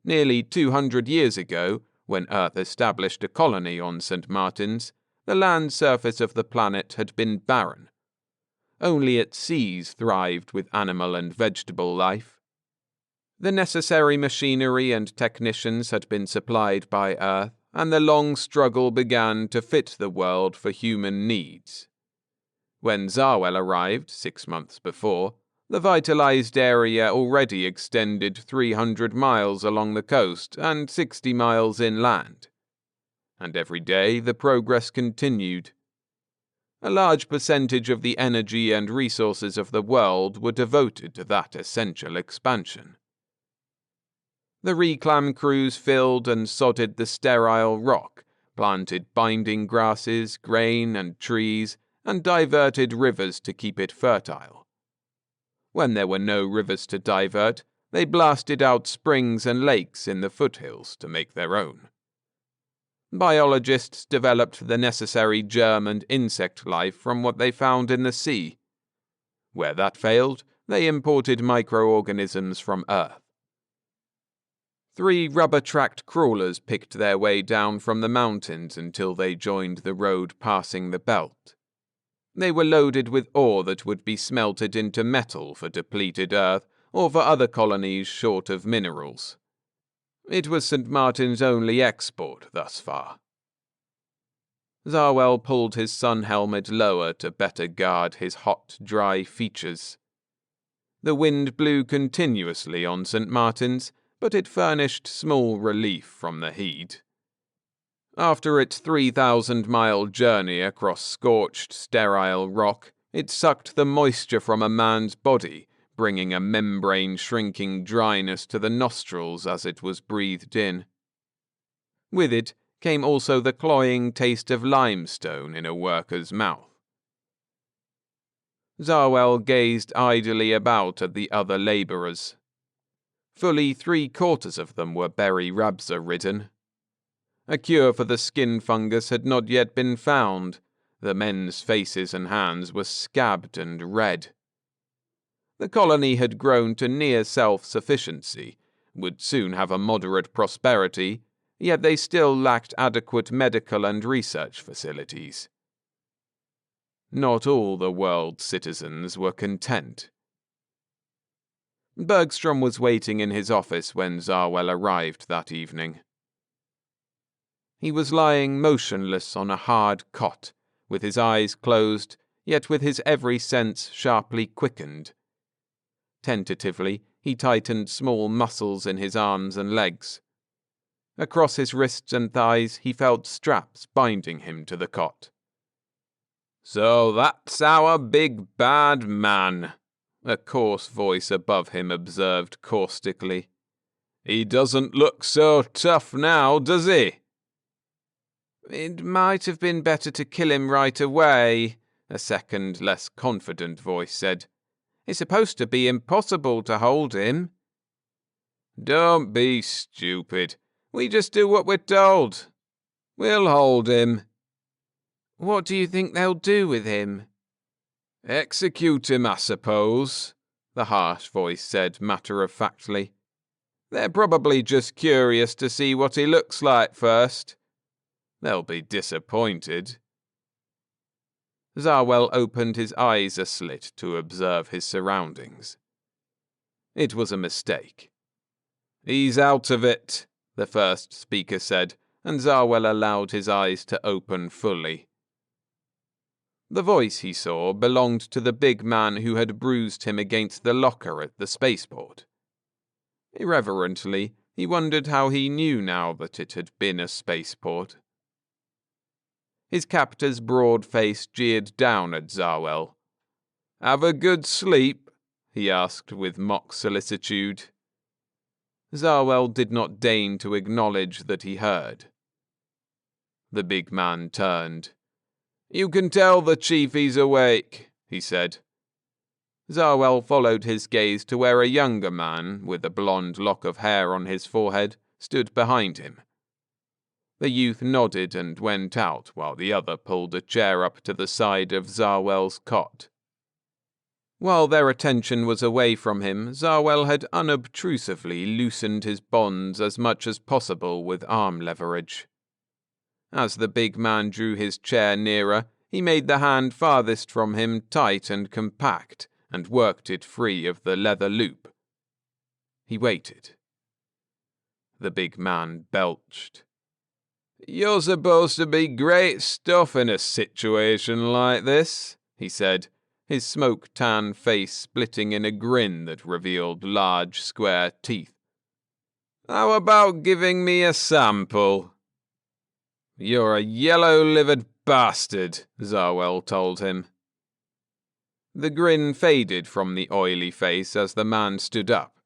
Nearly 200 years ago, when Earth established a colony on St. Martin's, the land surface of the planet had been barren. Only its seas thrived with animal and vegetable life. The necessary machinery and technicians had been supplied by Earth, and the long struggle began to fit the world for human needs. When Zarwell arrived 6 months before, the vitalized area already extended 300 miles along the coast and 60 miles inland. And every day the progress continued. A large percentage of the energy and resources of the world were devoted to that essential expansion. The reclam crews filled and sodded the sterile rock, planted binding grasses, grain, and trees, and diverted rivers to keep it fertile. When there were no rivers to divert, they blasted out springs and lakes in the foothills to make their own. Biologists developed the necessary germ and insect life from what they found in the sea. Where that failed, they imported microorganisms from Earth. 3 rubber-tracked crawlers picked their way down from the mountains until they joined the road passing the belt. They were loaded with ore that would be smelted into metal for depleted Earth or for other colonies short of minerals. It was St. Martin's only export thus far. Zarwell pulled his sun helmet lower to better guard his hot, dry features. The wind blew continuously on St. Martin's, but it furnished small relief from the heat. After its 3,000-mile journey across scorched, sterile rock, it sucked the moisture from a man's body, bringing a membrane-shrinking dryness to the nostrils as it was breathed in. With it came also the cloying taste of limestone in a worker's mouth. Zarwell gazed idly about at the other labourers. Fully 3/4 of them were berry-rabza-ridden. A cure for the skin fungus had not yet been found. The men's faces and hands were scabbed and red. The colony had grown to near self-sufficiency, would soon have a moderate prosperity, yet they still lacked adequate medical and research facilities. Not all the world's citizens were content. Bergstrom was waiting in his office when Zarwell arrived that evening. He was lying motionless on a hard cot, with his eyes closed, yet with his every sense sharply quickened. Tentatively, he tightened small muscles in his arms and legs. Across his wrists and thighs he felt straps binding him to the cot. "So that's our big bad man," a coarse voice above him observed caustically. "He doesn't look so tough now, does he?" "It might have been better to kill him right away," a second, less confident voice said. "It's supposed to be impossible to hold him." "Don't be stupid. We just do what we're told. We'll hold him." "What do you think they'll do with him?" "Execute him, I suppose," the harsh voice said matter-of-factly. "They're probably just curious to see what he looks like first. They'll be disappointed." Zarwell opened his eyes a slit to observe his surroundings. It was a mistake. "He's out of it," the first speaker said, and Zarwell allowed his eyes to open fully. The voice he saw belonged to the big man who had bruised him against the locker at the spaceport. Irreverently, he wondered how he knew now that it had been a spaceport. His captor's broad face jeered down at Zarwell. "Have a good sleep?" he asked with mock solicitude. Zarwell did not deign to acknowledge that he heard. The big man turned. "You can tell the chief he's awake," he said. Zarwell followed his gaze to where a younger man, with a blonde lock of hair on his forehead, stood behind him. The youth nodded and went out while the other pulled a chair up to the side of Zarwell's cot. While their attention was away from him, Zarwell had unobtrusively loosened his bonds as much as possible with arm leverage. As the big man drew his chair nearer, he made the hand farthest from him tight and compact, and worked it free of the leather loop. He waited. The big man belched. "You're supposed to be great stuff in a situation like this," he said, his smoke-tan face splitting in a grin that revealed large, square teeth. "How about giving me a sample?" "You're a yellow-livered bastard," Zarwell told him. The grin faded from the oily face as the man stood up.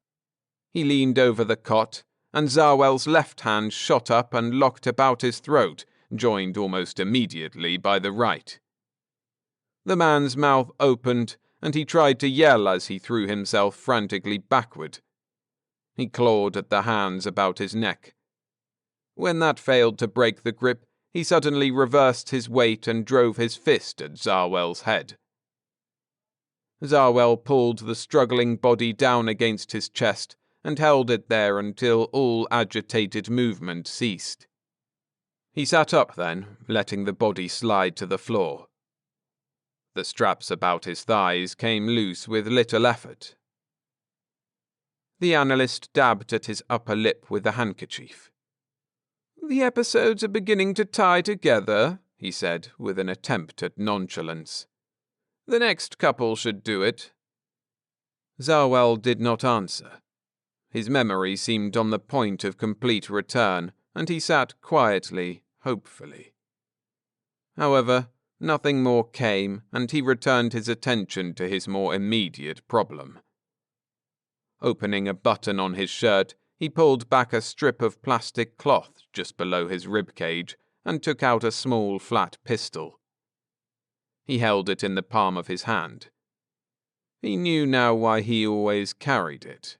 He leaned over the cot, and Zarwell's left hand shot up and locked about his throat, joined almost immediately by the right. The man's mouth opened, and he tried to yell as he threw himself frantically backward. He clawed at the hands about his neck. When that failed to break the grip, he suddenly reversed his weight and drove his fist at Zarwell's head. Zarwell pulled the struggling body down against his chest and held it there until all agitated movement ceased. He sat up then, letting the body slide to the floor. The straps about his thighs came loose with little effort. The analyst dabbed at his upper lip with a handkerchief. "The episodes are beginning to tie together," he said, with an attempt at nonchalance. "The next couple should do it." Zarwell did not answer. His memory seemed on the point of complete return, and he sat quietly, hopefully. However, nothing more came, and he returned his attention to his more immediate problem. Opening a button on his shirt, he pulled back a strip of plastic cloth just below his ribcage and took out a small flat pistol. He held it in the palm of his hand. He knew now why he always carried it.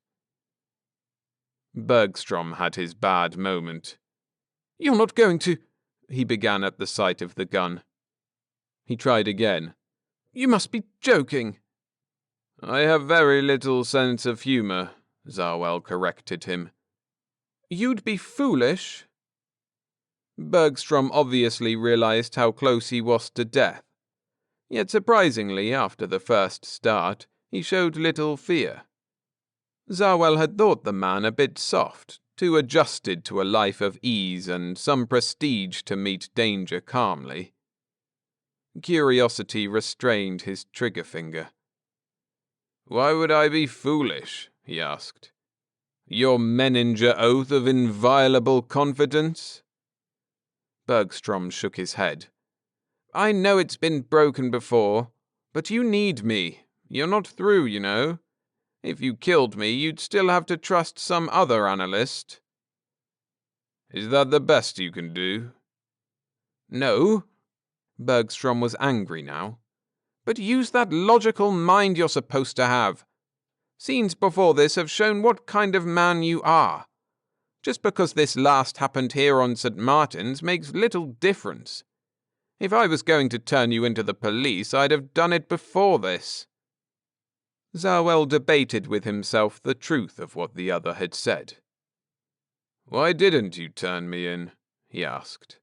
Bergstrom had his bad moment. "You're not going to—" he began at the sight of the gun. He tried again. "You must be joking." "I have very little sense of humor," Zarwell corrected him. "You'd be foolish." Bergstrom obviously realized how close he was to death. Yet surprisingly, after the first start, he showed little fear. Zarwell had thought the man a bit soft, too adjusted to a life of ease and some prestige to meet danger calmly. Curiosity restrained his trigger finger. "Why would I be foolish?" he asked. "Your Menninger oath of inviolable confidence?" Bergstrom shook his head. "I know it's been broken before, but you need me. You're not through, you know. If you killed me, you'd still have to trust some other analyst." "Is that the best you can do?" "No." Bergstrom was angry now. "But use that logical mind you're supposed to have. Scenes before this have shown what kind of man you are. Just because this last happened here on St. Martin's makes little difference. If I was going to turn you into the police, I'd have done it before this." Zarwell debated with himself the truth of what the other had said. "Why didn't you turn me in?" he asked.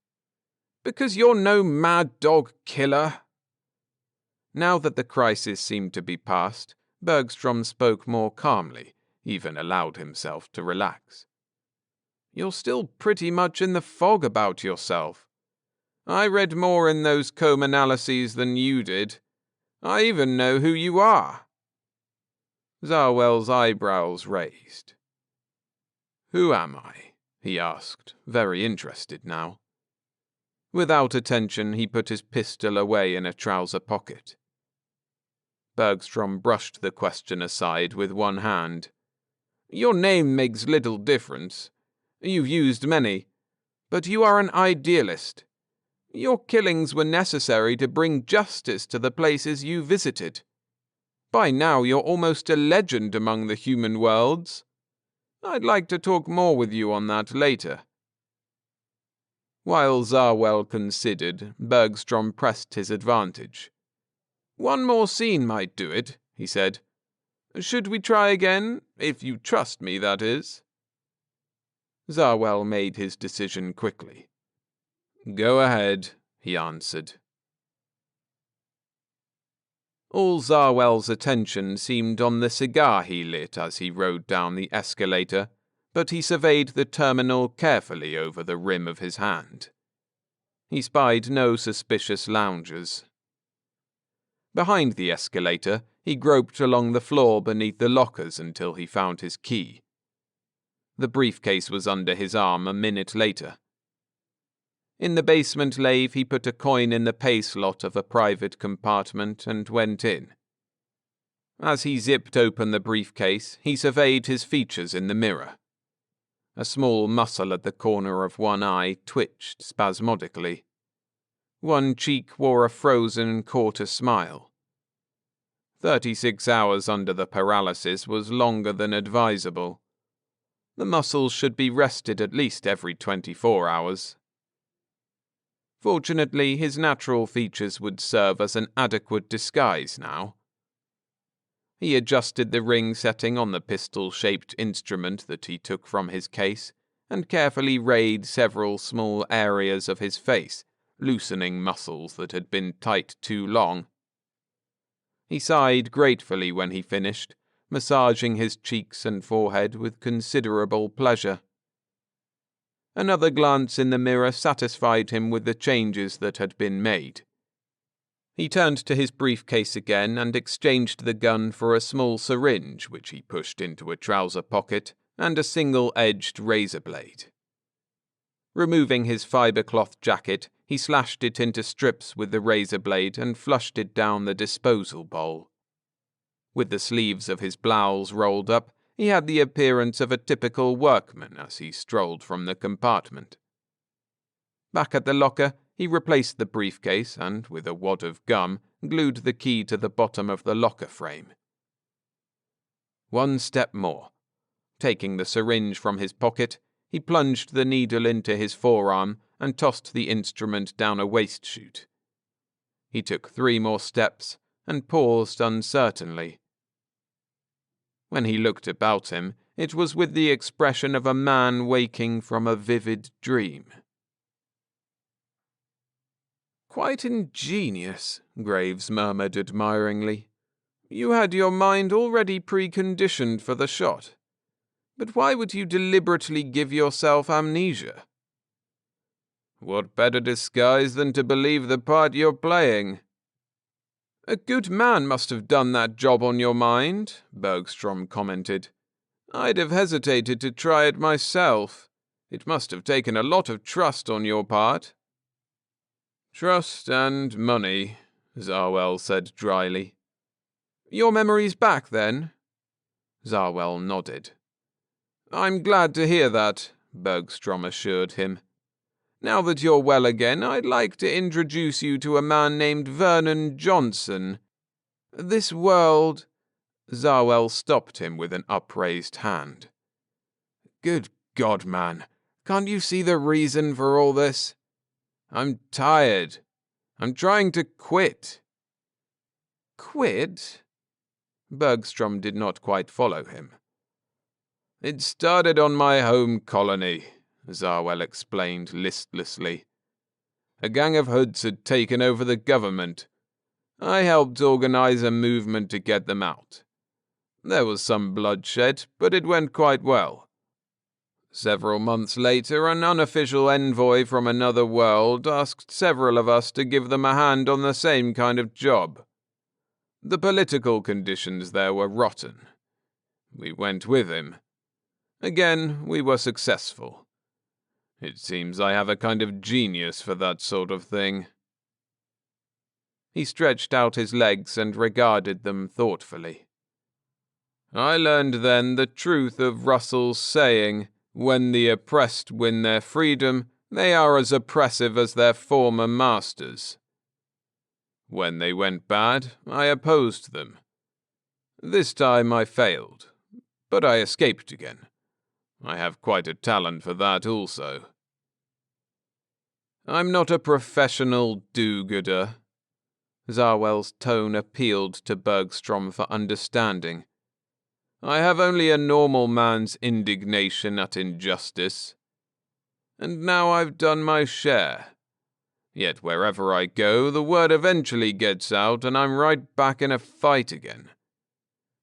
"Because you're no mad dog killer." Now that the crisis seemed to be past, Bergstrom spoke more calmly, even allowed himself to relax. "You're still pretty much in the fog about yourself. I read more in those comb analyses than you did. I even know who you are." Zarwell's eyebrows raised. "Who am I?" he asked, very interested now. Without attention, he put his pistol away in a trouser pocket. Bergstrom brushed the question aside with one hand. "Your name makes little difference. You've used many. But you are an idealist. Your killings were necessary to bring justice to the places you visited. By now you're almost a legend among the human worlds. I'd like to talk more with you on that later." While Zarwell considered, Bergstrom pressed his advantage. "One more scene might do it," he said. "Should we try again? If you trust me, that is." Zarwell made his decision quickly. "Go ahead," he answered. All Zarwell's attention seemed on the cigar he lit as he rode down the escalator, but he surveyed the terminal carefully over the rim of his hand. He spied no suspicious loungers. Behind the escalator, he groped along the floor beneath the lockers until he found his key. The briefcase was under his arm a minute later. In the basement lathe, he put a coin in the pay slot of a private compartment and went in. As he zipped open the briefcase, he surveyed his features in the mirror. A small muscle at the corner of one eye twitched spasmodically. One cheek wore a frozen quarter smile. 36 hours under the paralysis was longer than advisable. The muscles should be rested at least every 24 hours. Fortunately, his natural features would serve as an adequate disguise now. He adjusted the ring setting on the pistol-shaped instrument that he took from his case, and carefully rayed several small areas of his face, loosening muscles that had been tight too long. He sighed gratefully when he finished, massaging his cheeks and forehead with considerable pleasure. Another glance in the mirror satisfied him with the changes that had been made. He turned to his briefcase again and exchanged the gun for a small syringe which he pushed into a trouser pocket and a single-edged razor blade. Removing his fibercloth jacket, he slashed it into strips with the razor blade and flushed it down the disposal bowl. With the sleeves of his blouse rolled up, he had the appearance of a typical workman as he strolled from the compartment. Back at the locker, he replaced the briefcase and, with a wad of gum, glued the key to the bottom of the locker frame. One step more. Taking the syringe from his pocket, he plunged the needle into his forearm and tossed the instrument down a waste chute. He took 3 more steps and paused uncertainly. When he looked about him, it was with the expression of a man waking from a vivid dream. "Quite ingenious," Graves murmured admiringly. "You had your mind already preconditioned for the shot. But why would you deliberately give yourself amnesia?" "What better disguise than to believe the part you're playing?" "A good man must have done that job on your mind," Bergstrom commented. "I'd have hesitated to try it myself. It must have taken a lot of trust on your part." "Trust and money," Zarwell said dryly. "Your memory's back, then?" Zarwell nodded. "I'm glad to hear that," Bergstrom assured him. "Now that you're well again, I'd like to introduce you to a man named Vernon Johnson. This world—" Zarwell stopped him with an upraised hand. "Good God, man, can't you see the reason for all this? I'm tired. I'm trying to quit." "Quit?" Bergstrom did not quite follow him. "It started on my home colony," Zarwell explained listlessly. "A gang of hoods had taken over the government. I helped organize a movement to get them out. There was some bloodshed, but it went quite well. Several months later, an unofficial envoy from another world asked several of us to give them a hand on the same kind of job. The political conditions there were rotten. We went with him. Again, we were successful. It seems I have a kind of genius for that sort of thing." He stretched out his legs and regarded them thoughtfully. "I learned then the truth of Russell's saying, 'When the oppressed win their freedom, they are as oppressive as their former masters.' When they went bad, I opposed them. This time I failed, but I escaped again. I have quite a talent for that also. I'm not a professional do-gooder." Zarwell's tone appealed to Bergstrom for understanding. "I have only a normal man's indignation at injustice. And now I've done my share. Yet wherever I go, the word eventually gets out and I'm right back in a fight again.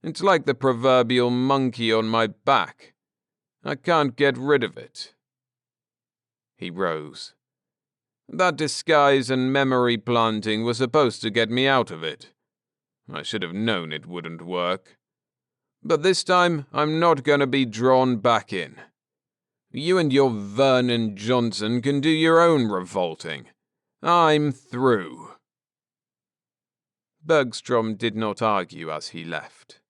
It's like the proverbial monkey on my back. I can't get rid of it." He rose. "That disguise and memory planting were supposed to get me out of it. I should have known it wouldn't work. But this time, I'm not going to be drawn back in. You and your Vernon Johnson can do your own revolting. I'm through." Bergstrom did not argue as he left.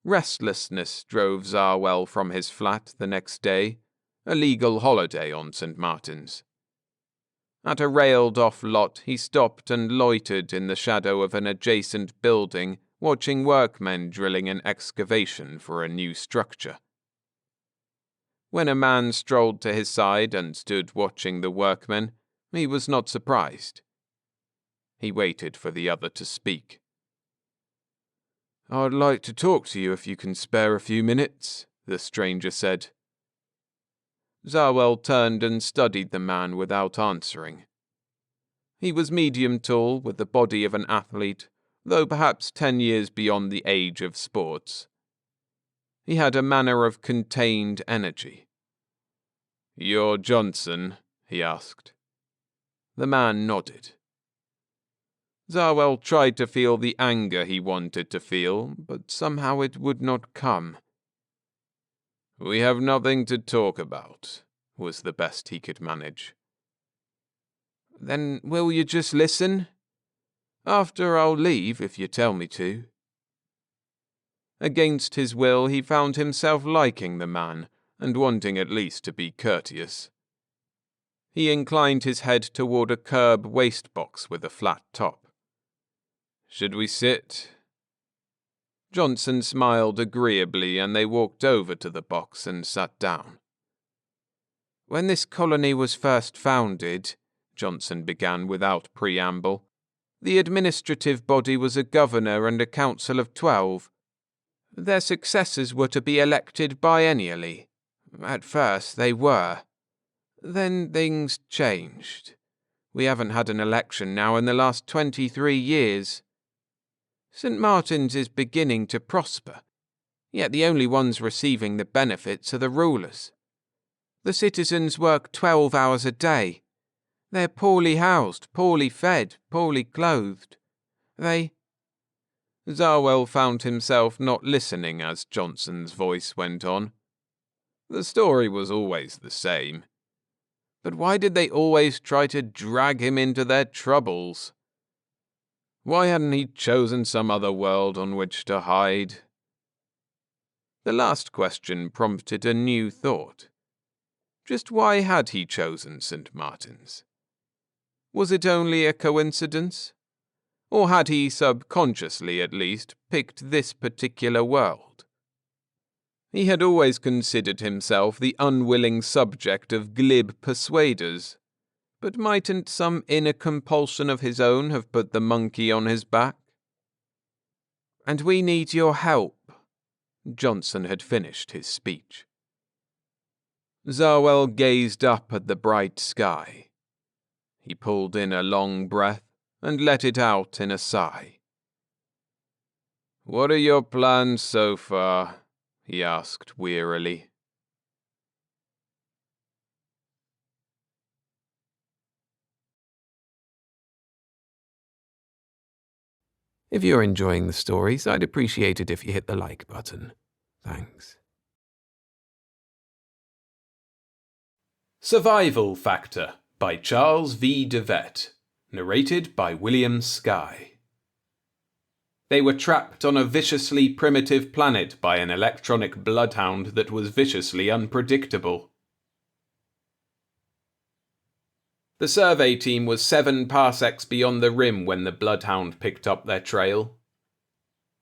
Restlessness drove Zarwell from his flat the next day, a legal holiday on St. Martin's. At a railed-off lot, he stopped and loitered in the shadow of an adjacent building watching workmen drilling an excavation for a new structure. When a man strolled to his side and stood watching the workmen, he was not surprised. He waited for the other to speak. "I'd like to talk to you if you can spare a few minutes," the stranger said. Zarwell turned and studied the man without answering. He was medium tall, with the body of an athlete, though perhaps 10 years beyond the age of sports. He had a manner of contained energy. "You're Johnson?" he asked. The man nodded. Zarwell tried to feel the anger he wanted to feel, but somehow it would not come. "We have nothing to talk about," was the best he could manage. "Then will you just listen? After I'll leave if you tell me to." Against his will, he found himself liking the man and wanting at least to be courteous. He inclined his head toward a curb wastebox with a flat top. "Should we sit?" Johnson smiled agreeably, and they walked over to the box and sat down. "When this colony was first founded," Johnson began without preamble, "the administrative body was a governor and a council of 12. Their successors were to be elected biennially. At first they were. Then things changed. We haven't had an election now in the last 23 years. St. Martin's is beginning to prosper, yet the only ones receiving the benefits are the rulers. The citizens work 12 hours a day. They're poorly housed, poorly fed, poorly clothed. Zarwell found himself not listening as Johnson's voice went on. The story was always the same. But why did they always try to drag him into their troubles? Why hadn't he chosen some other world on which to hide? The last question prompted a new thought. Just why had he chosen St. Martin's? Was it only a coincidence? Or had he subconsciously, at least, picked this particular world? He had always considered himself the unwilling subject of glib persuaders, but mightn't some inner compulsion of his own have put the monkey on his back? "And we need your help." Johnson had finished his speech. Zarwell gazed up at the bright sky. He pulled in a long breath and let it out in a sigh. "What are your plans so far?" he asked wearily. If you're enjoying the stories, I'd appreciate it if you hit the like button. Thanks. Survival Factor by Charles V. DeVette. Narrated by William Skye. They were trapped on a viciously primitive planet by an electronic bloodhound that was viciously unpredictable. The survey team was 7 parsecs beyond the rim when the bloodhound picked up their trail.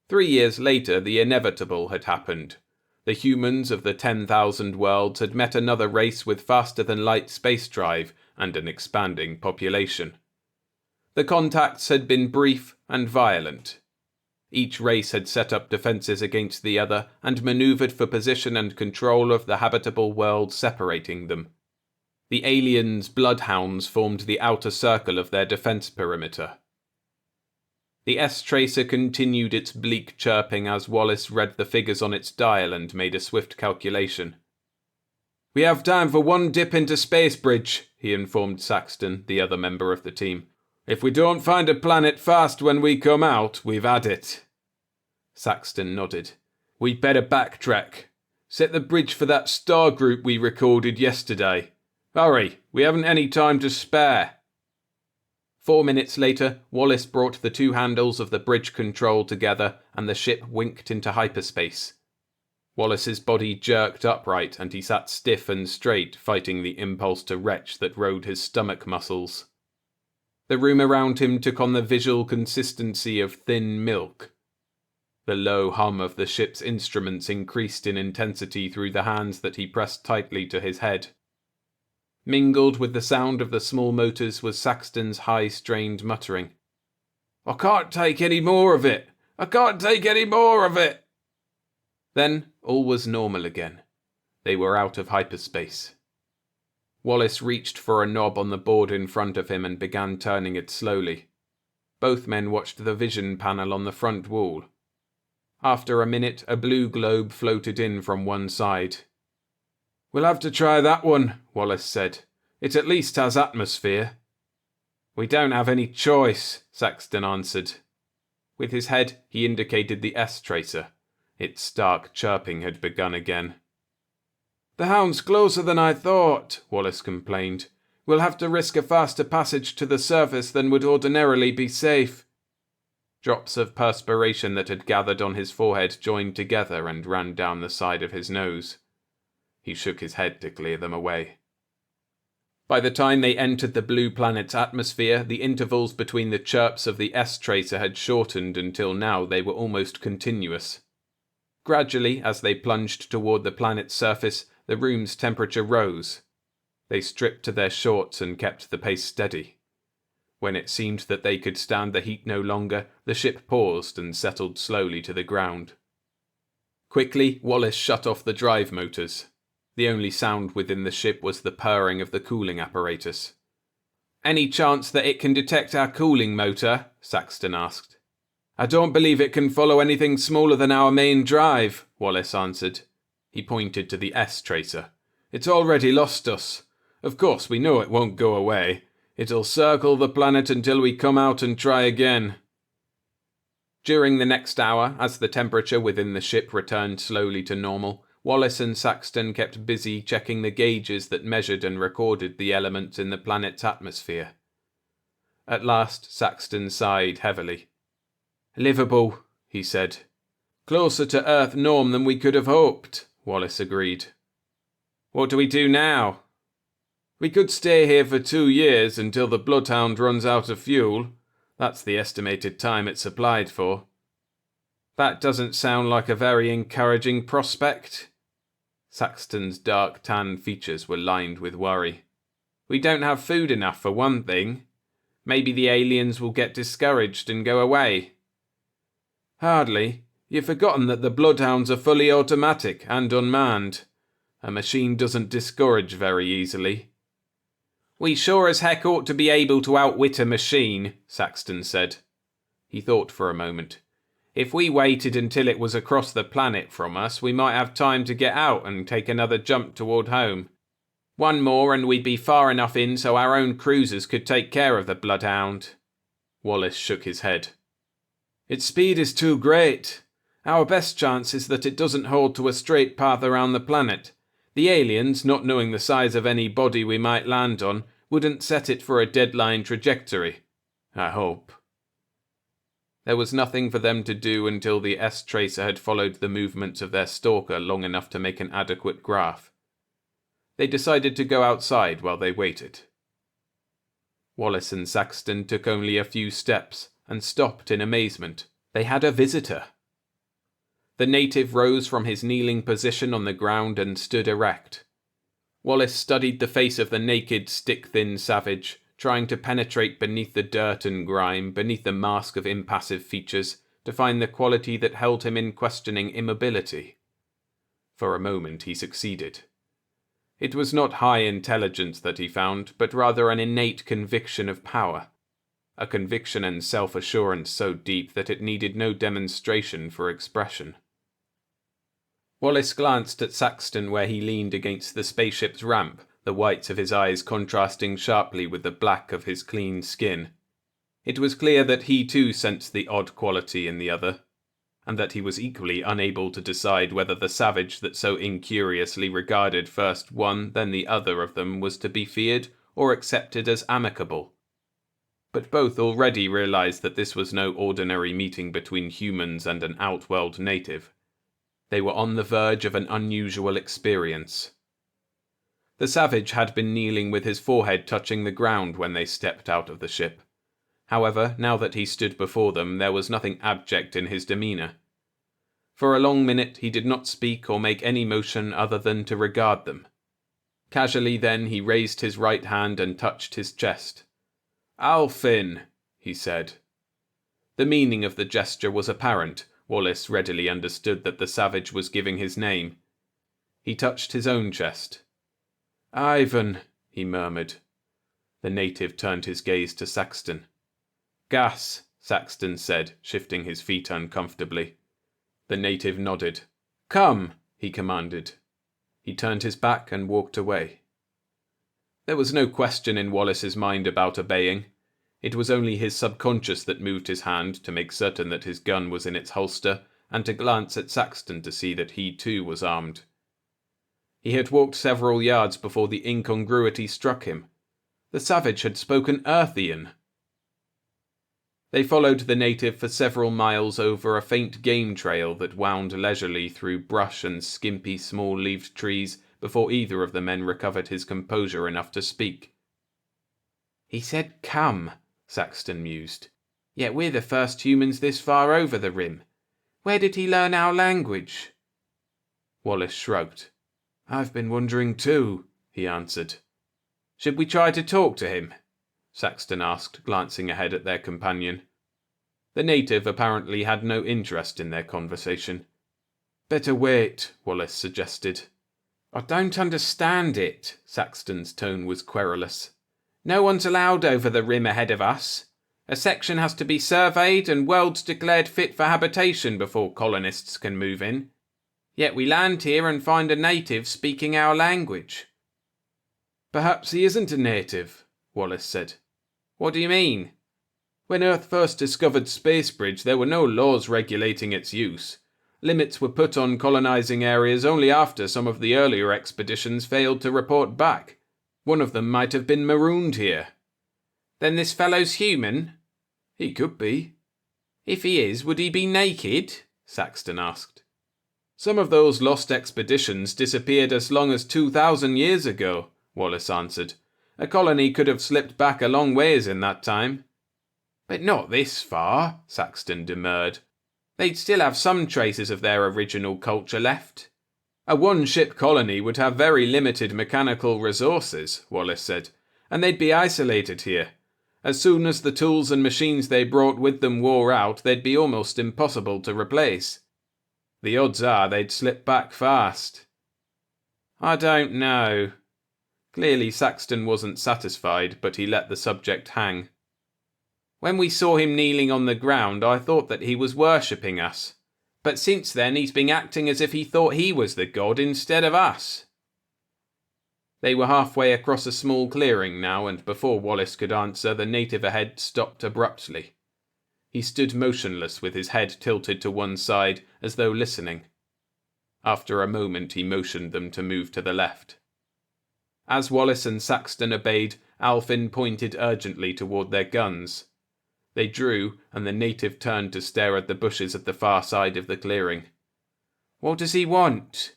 3 years later, the inevitable had happened. The humans of the 10,000 worlds had met another race with faster-than-light space drive and an expanding population. The contacts had been brief and violent. Each race had set up defenses against the other and maneuvered for position and control of the habitable world separating them. The aliens' bloodhounds formed the outer circle of their defense perimeter. The S-tracer continued its bleak chirping as Wallace read the figures on its dial and made a swift calculation. "We have time for one dip into space bridge," he informed Saxton, the other member of the team. "If we don't find a planet fast when we come out, we've had it." Saxton nodded. "We'd better backtrack. Set the bridge for that star group we recorded yesterday. Hurry, we haven't any time to spare." 4 minutes later, Wallace brought the 2 handles of the bridge control together and the ship winked into hyperspace. Wallace's body jerked upright and he sat stiff and straight, fighting the impulse to retch that rode his stomach muscles. The room around him took on the visual consistency of thin milk. The low hum of the ship's instruments increased in intensity through the hands that he pressed tightly to his head. Mingled with the sound of the small motors was Saxton's high-strained muttering. "I can't take any more of it! I can't take any more of it!" Then all was normal again. They were out of hyperspace. Wallace reached for a knob on the board in front of him and began turning it slowly. Both men watched the vision panel on the front wall. After a minute, a blue globe floated in from one side. "We'll have to try that one," Wallace said. "It at least has atmosphere." "We don't have any choice," Saxton answered. With his head, he indicated the S-tracer. Its stark chirping had begun again. "The hound's closer than I thought," Wallace complained. "We'll have to risk a faster passage to the surface than would ordinarily be safe." Drops of perspiration that had gathered on his forehead joined together and ran down the side of his nose. He shook his head to clear them away. By the time they entered the blue planet's atmosphere, the intervals between the chirps of the S-tracer had shortened until now they were almost continuous. Gradually, as they plunged toward the planet's surface, the room's temperature rose. They stripped to their shorts and kept the pace steady. When it seemed that they could stand the heat no longer, the ship paused and settled slowly to the ground. Quickly, Wallace shut off the drive motors. The only sound within the ship was the purring of the cooling apparatus. "Any chance that it can detect our cooling motor?" Saxton asked. "I don't believe it can follow anything smaller than our main drive," Wallace answered. He pointed to the S-tracer. "It's already lost us. Of course, we know it won't go away. It'll circle the planet until we come out and try again." During the next hour, as the temperature within the ship returned slowly to normal, Wallace and Saxton kept busy checking the gauges that measured and recorded the elements in the planet's atmosphere. At last, Saxton sighed heavily. "Livable," he said. "Closer to Earth norm than we could have hoped," Wallace agreed. "What do we do now?" "We could stay here for 2 years until the Bloodhound runs out of fuel. That's the estimated time it's supplied for." "That doesn't sound like a very encouraging prospect." Saxton's dark tan features were lined with worry. "We don't have food enough for one thing. Maybe the aliens will get discouraged and go away." "Hardly. You've forgotten that the Bloodhounds are fully automatic and unmanned. A machine doesn't discourage very easily." "We sure as heck ought to be able to outwit a machine," Saxton said. He thought for a moment. "If we waited until it was across the planet from us, we might have time to get out and take another jump toward home. One more and we'd be far enough in so our own cruisers could take care of the Bloodhound." Wallace shook his head. "Its speed is too great. Our best chance is that it doesn't hold to a straight path around the planet. The aliens, not knowing the size of any body we might land on, wouldn't set it for a deadline trajectory. I hope." There was nothing for them to do until the S-tracer had followed the movements of their stalker long enough to make an adequate graph. They decided to go outside while they waited. Wallace and Saxton took only a few steps and stopped in amazement. They had a visitor. The native rose from his kneeling position on the ground and stood erect. Wallace studied the face of the naked, stick-thin savage, trying to penetrate beneath the dirt and grime, beneath the mask of impassive features, to find the quality that held him in questioning immobility. For a moment he succeeded. It was not high intelligence that he found, but rather an innate conviction of power. A conviction and self-assurance so deep that it needed no demonstration for expression. Wallace glanced at Saxton where he leaned against the spaceship's ramp, the whites of his eyes contrasting sharply with the black of his clean skin. It was clear that he too sensed the odd quality in the other, and that he was equally unable to decide whether the savage that so incuriously regarded first one then the other of them was to be feared or accepted as amicable. But both already realized that this was no ordinary meeting between humans and an outworld native. They were on the verge of an unusual experience. The savage had been kneeling with his forehead touching the ground when they stepped out of the ship. However, now that he stood before them, there was nothing abject in his demeanor. For a long minute he did not speak or make any motion other than to regard them. Casually then he raised his right hand and touched his chest. "Alfin," he said. The meaning of the gesture was apparent. Wallace readily understood that the savage was giving his name. He touched his own chest. "Ivan," he murmured. The native turned his gaze to Saxton. "Gas," Saxton said, shifting his feet uncomfortably. The native nodded. "Come," he commanded. He turned his back and walked away. There was no question in Wallace's mind about obeying. It was only his subconscious that moved his hand to make certain that his gun was in its holster and to glance at Saxton to see that he too was armed. He had walked several yards before the incongruity struck him. The savage had spoken Earthian. They followed the native for several miles over a faint game trail that wound leisurely through brush and skimpy small-leaved trees before either of the men recovered his composure enough to speak. "He said come," Saxton mused. "Yet we're the first humans this far over the rim. Where did he learn our language?" Wallace shrugged. "I've been wondering too," he answered. "Should we try to talk to him?" Saxton asked, glancing ahead at their companion. The native apparently had no interest in their conversation. "Better wait," Wallace suggested. "I don't understand it," Saxton's tone was querulous. "No one's allowed over the rim ahead of us. A section has to be surveyed and worlds declared fit for habitation before colonists can move in. Yet we land here and find a native speaking our language." "Perhaps he isn't a native," Wallace said. "What do you mean?" "When Earth first discovered Spacebridge, there were no laws regulating its use. Limits were put on colonizing areas only after some of the earlier expeditions failed to report back. One of them might have been marooned here." "Then this fellow's human?" "He could be." "If he is, would he be naked?" Saxton asked. "Some of those lost expeditions disappeared as long as 2,000 years ago," Wallace answered. "A colony could have slipped back a long ways in that time." "But not this far," Saxton demurred. "They'd still have some traces of their original culture left." "A one-ship colony would have very limited mechanical resources," Wallace said, "and they'd be isolated here. As soon as the tools and machines they brought with them wore out, they'd be almost impossible to replace. The odds are they'd slip back fast." "I don't know." Clearly Saxton wasn't satisfied, but he let the subject hang. "When we saw him kneeling on the ground, I thought that he was worshipping us. But since then he's been acting as if he thought he was the god instead of us." They were halfway across a small clearing now, and before Wallace could answer, the native ahead stopped abruptly. He stood motionless with his head tilted to one side, as though listening. After a moment he motioned them to move to the left. As Wallace and Saxton obeyed, Alfin pointed urgently toward their guns. They drew, and the native turned to stare at the bushes at the far side of the clearing. "What does he want?"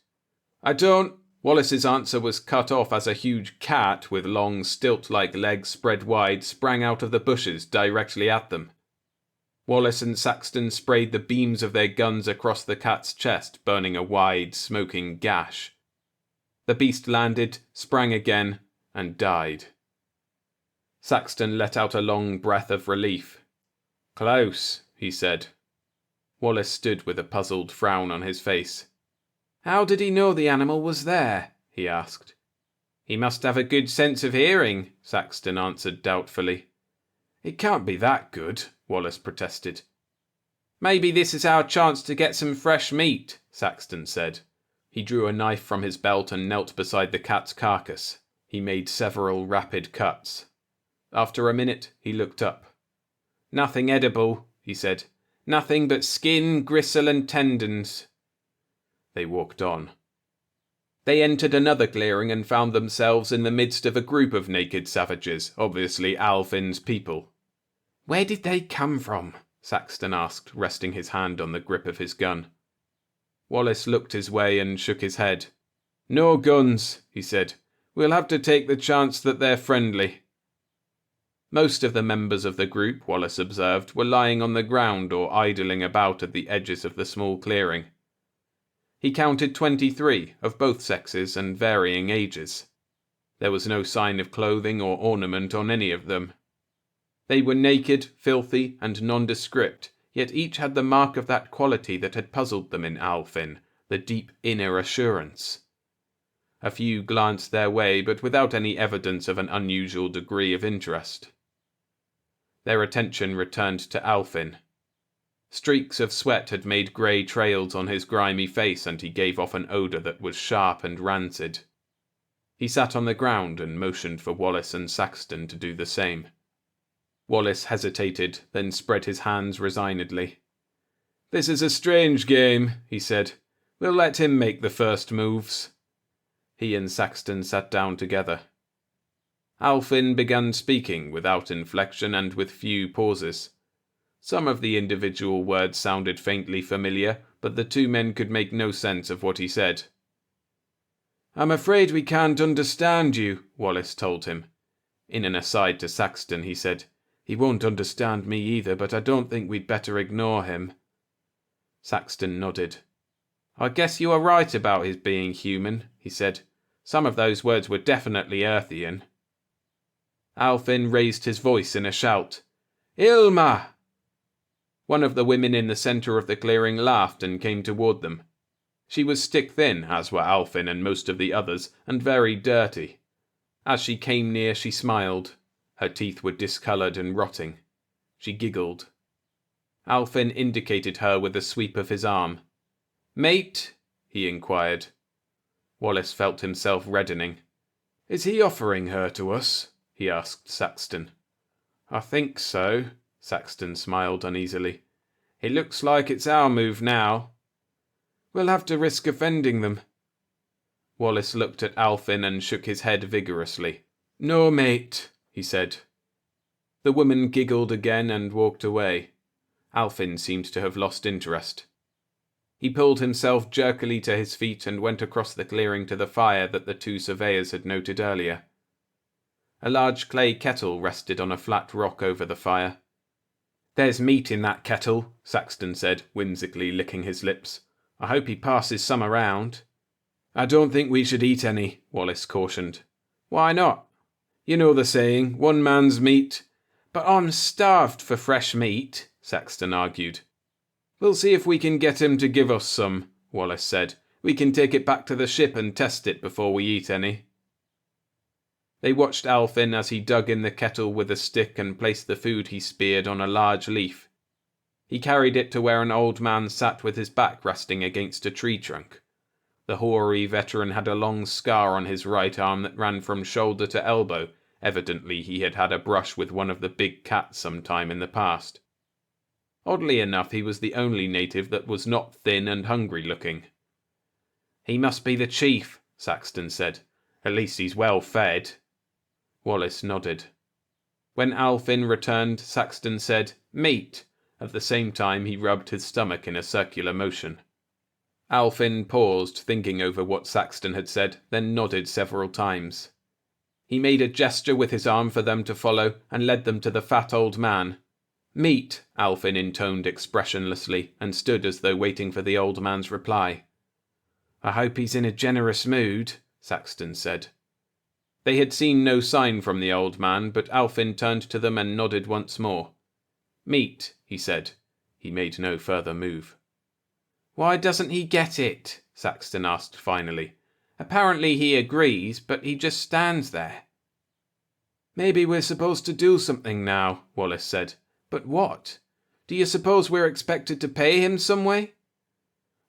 "I don't—" Wallace's answer was cut off as a huge cat with long stilt-like legs spread wide sprang out of the bushes directly at them. Wallace and Saxton sprayed the beams of their guns across the cat's chest, burning a wide, smoking gash. The beast landed, sprang again, and died. Saxton let out a long breath of relief. "Close," he said. Wallace stood with a puzzled frown on his face. "How did he know the animal was there?" he asked. "He must have a good sense of hearing," Saxton answered doubtfully. "It can't be that good," Wallace protested. "Maybe this is our chance to get some fresh meat," Saxton said. He drew a knife from his belt and knelt beside the cat's carcass. He made several rapid cuts. After a minute, he looked up. "Nothing edible," he said. "Nothing but skin, gristle, and tendons." They walked on. They entered another clearing and found themselves in the midst of a group of naked savages, obviously Alfin's people. "Where did they come from?" Saxton asked, resting his hand on the grip of his gun. Wallace looked his way and shook his head. "No guns," he said. "We'll have to take the chance that they're friendly." Most of the members of the group, Wallace observed, were lying on the ground or idling about at the edges of the small clearing. He counted 23 of both sexes and varying ages. There was no sign of clothing or ornament on any of them. They were naked, filthy, and nondescript, yet each had the mark of that quality that had puzzled them in Alfin, the deep inner assurance. A few glanced their way, but without any evidence of an unusual degree of interest. Their attention returned to Alfin. Streaks of sweat had made grey trails on his grimy face, and he gave off an odour that was sharp and rancid. He sat on the ground and motioned for Wallace and Saxton to do the same. Wallace hesitated, then spread his hands resignedly. "This is a strange game," he said. "We'll let him make the first moves." He and Saxton sat down together. Alfin began speaking without inflection and with few pauses. Some of the individual words sounded faintly familiar, but the two men could make no sense of what he said. "I'm afraid we can't understand you," Wallace told him. In an aside to Saxton, he said, "He won't understand me either, but I don't think we'd better ignore him." Saxton nodded. "I guess you are right about his being human," he said. "Some of those words were definitely Earthian." Alfin raised his voice in a shout. "Ilma!" One of the women in the centre of the clearing laughed and came toward them. She was stick-thin, as were Alfin and most of the others, and very dirty. As she came near, she smiled. Her teeth were discoloured and rotting. She giggled. Alfin indicated her with a sweep of his arm. "Mate?" he inquired. Wallace felt himself reddening. "Is he offering her to us?" he asked Saxton. "I think so," Saxton smiled uneasily. "It looks like it's our move now." "We'll have to risk offending them." Wallace looked at Alfin and shook his head vigorously. "No, mate," he said. The woman giggled again and walked away. Alfin seemed to have lost interest. He pulled himself jerkily to his feet and went across the clearing to the fire that the two surveyors had noted earlier. A large clay kettle rested on a flat rock over the fire. "There's meat in that kettle," Saxton said, whimsically licking his lips. "I hope he passes some around." "I don't think we should eat any," Wallace cautioned. "Why not?" "You know the saying, one man's meat." "But I'm starved for fresh meat," Saxton argued. "We'll see if we can get him to give us some," Wallace said. "We can take it back to the ship and test it before we eat any." They watched Alfin as he dug in the kettle with a stick and placed the food he speared on a large leaf. He carried it to where an old man sat with his back resting against a tree trunk. The hoary veteran had a long scar on his right arm that ran from shoulder to elbow. Evidently he had had a brush with one of the big cats some time in the past. Oddly enough, he was the only native that was not thin and hungry looking. "He must be the chief," Saxton said. "At least he's well fed." Wallace nodded. When Alfin returned, Saxton said, "Meat." At the same time, he rubbed his stomach in a circular motion. Alfin paused, thinking over what Saxton had said, then nodded several times. He made a gesture with his arm for them to follow, and led them to the fat old man. "Meat," Alfin intoned expressionlessly, and stood as though waiting for the old man's reply. "I hope he's in a generous mood," Saxton said. They had seen no sign from the old man, but Alfin turned to them and nodded once more. "Meat," he said. He made no further move. "Why doesn't he get it?" Saxton asked finally. "Apparently he agrees, but he just stands there." "Maybe we're supposed to do something now," Wallace said. "But what? Do you suppose we're expected to pay him some way?"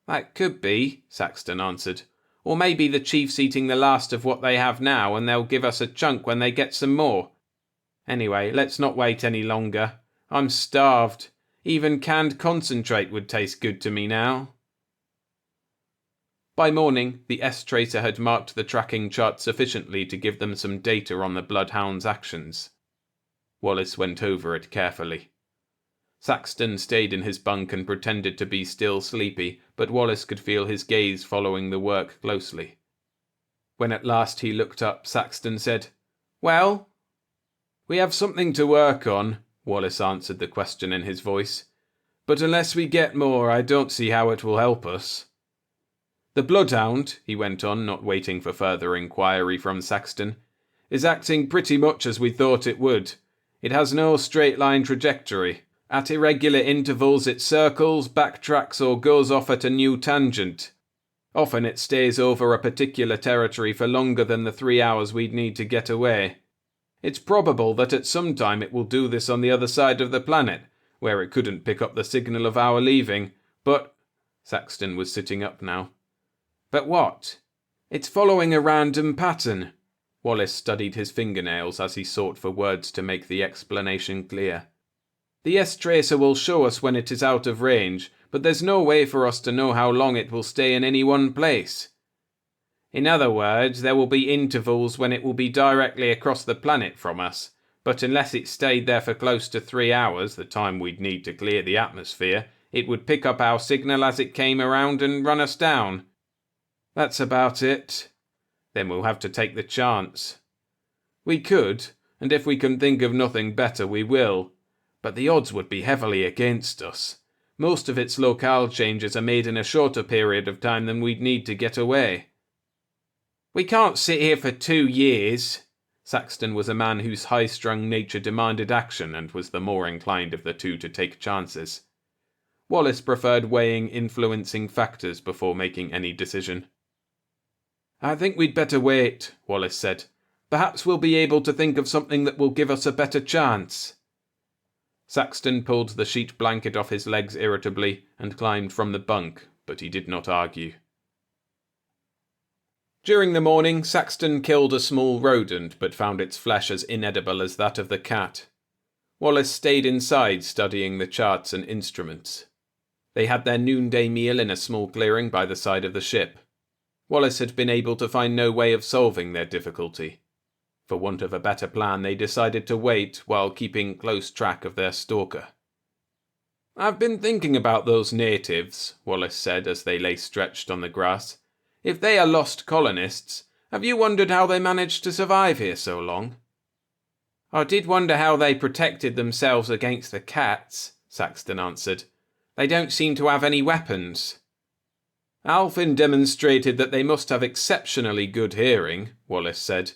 "That could be," Saxton answered. "Or maybe the chief's eating the last of what they have now, and they'll give us a chunk when they get some more. Anyway, let's not wait any longer. I'm starved. Even canned concentrate would taste good to me now." By morning, the S-Tracer had marked the tracking chart sufficiently to give them some data on the Bloodhound's actions. Wallace went over it carefully. Saxton stayed in his bunk and pretended to be still sleepy, but Wallace could feel his gaze following the work closely. When at last he looked up, Saxton said, "Well?" "We have something to work on," Wallace answered the question in his voice. "But unless we get more, I don't see how it will help us." The bloodhound, he went on, not waiting for further inquiry from Saxton, is acting pretty much as we thought it would. It has no straight-line trajectory. At irregular intervals it circles, backtracks, or goes off at a new tangent. Often it stays over a particular territory for longer than the 3 hours we'd need to get away. It's probable that at some time it will do this on the other side of the planet, where it couldn't pick up the signal of our leaving, but... Saxton was sitting up now. But what? It's following a random pattern. Wallace studied his fingernails as he sought for words to make the explanation clear. The S-tracer will show us when it is out of range, but there's no way for us to know how long it will stay in any one place. In other words, there will be intervals when it will be directly across the planet from us, but unless it stayed there for close to 3 hours, the time we'd need to clear the atmosphere, it would pick up our signal as it came around and run us down. That's about it. Then we'll have to take the chance. We could, and if we can think of nothing better we will, but the odds would be heavily against us. Most of its locale changes are made in a shorter period of time than we'd need to get away. We can't sit here for 2 years. Saxton was a man whose high-strung nature demanded action and was the more inclined of the two to take chances. Wallace preferred weighing influencing factors before making any decision. I think we'd better wait, Wallace said. Perhaps we'll be able to think of something that will give us a better chance. Saxton pulled the sheet blanket off his legs irritably and climbed from the bunk, but he did not argue. During the morning, Saxton killed a small rodent but found its flesh as inedible as that of the cat. Wallace stayed inside studying the charts and instruments. They had their noonday meal in a small clearing by the side of the ship. Wallace had been able to find no way of solving their difficulty. For want of a better plan, they decided to wait while keeping close track of their stalker. I've been thinking about those natives, Wallace said as they lay stretched on the grass. If they are lost colonists, have you wondered how they managed to survive here so long? I did wonder how they protected themselves against the cats, Saxton answered. They don't seem to have any weapons. Alfin demonstrated that they must have exceptionally good hearing, Wallace said.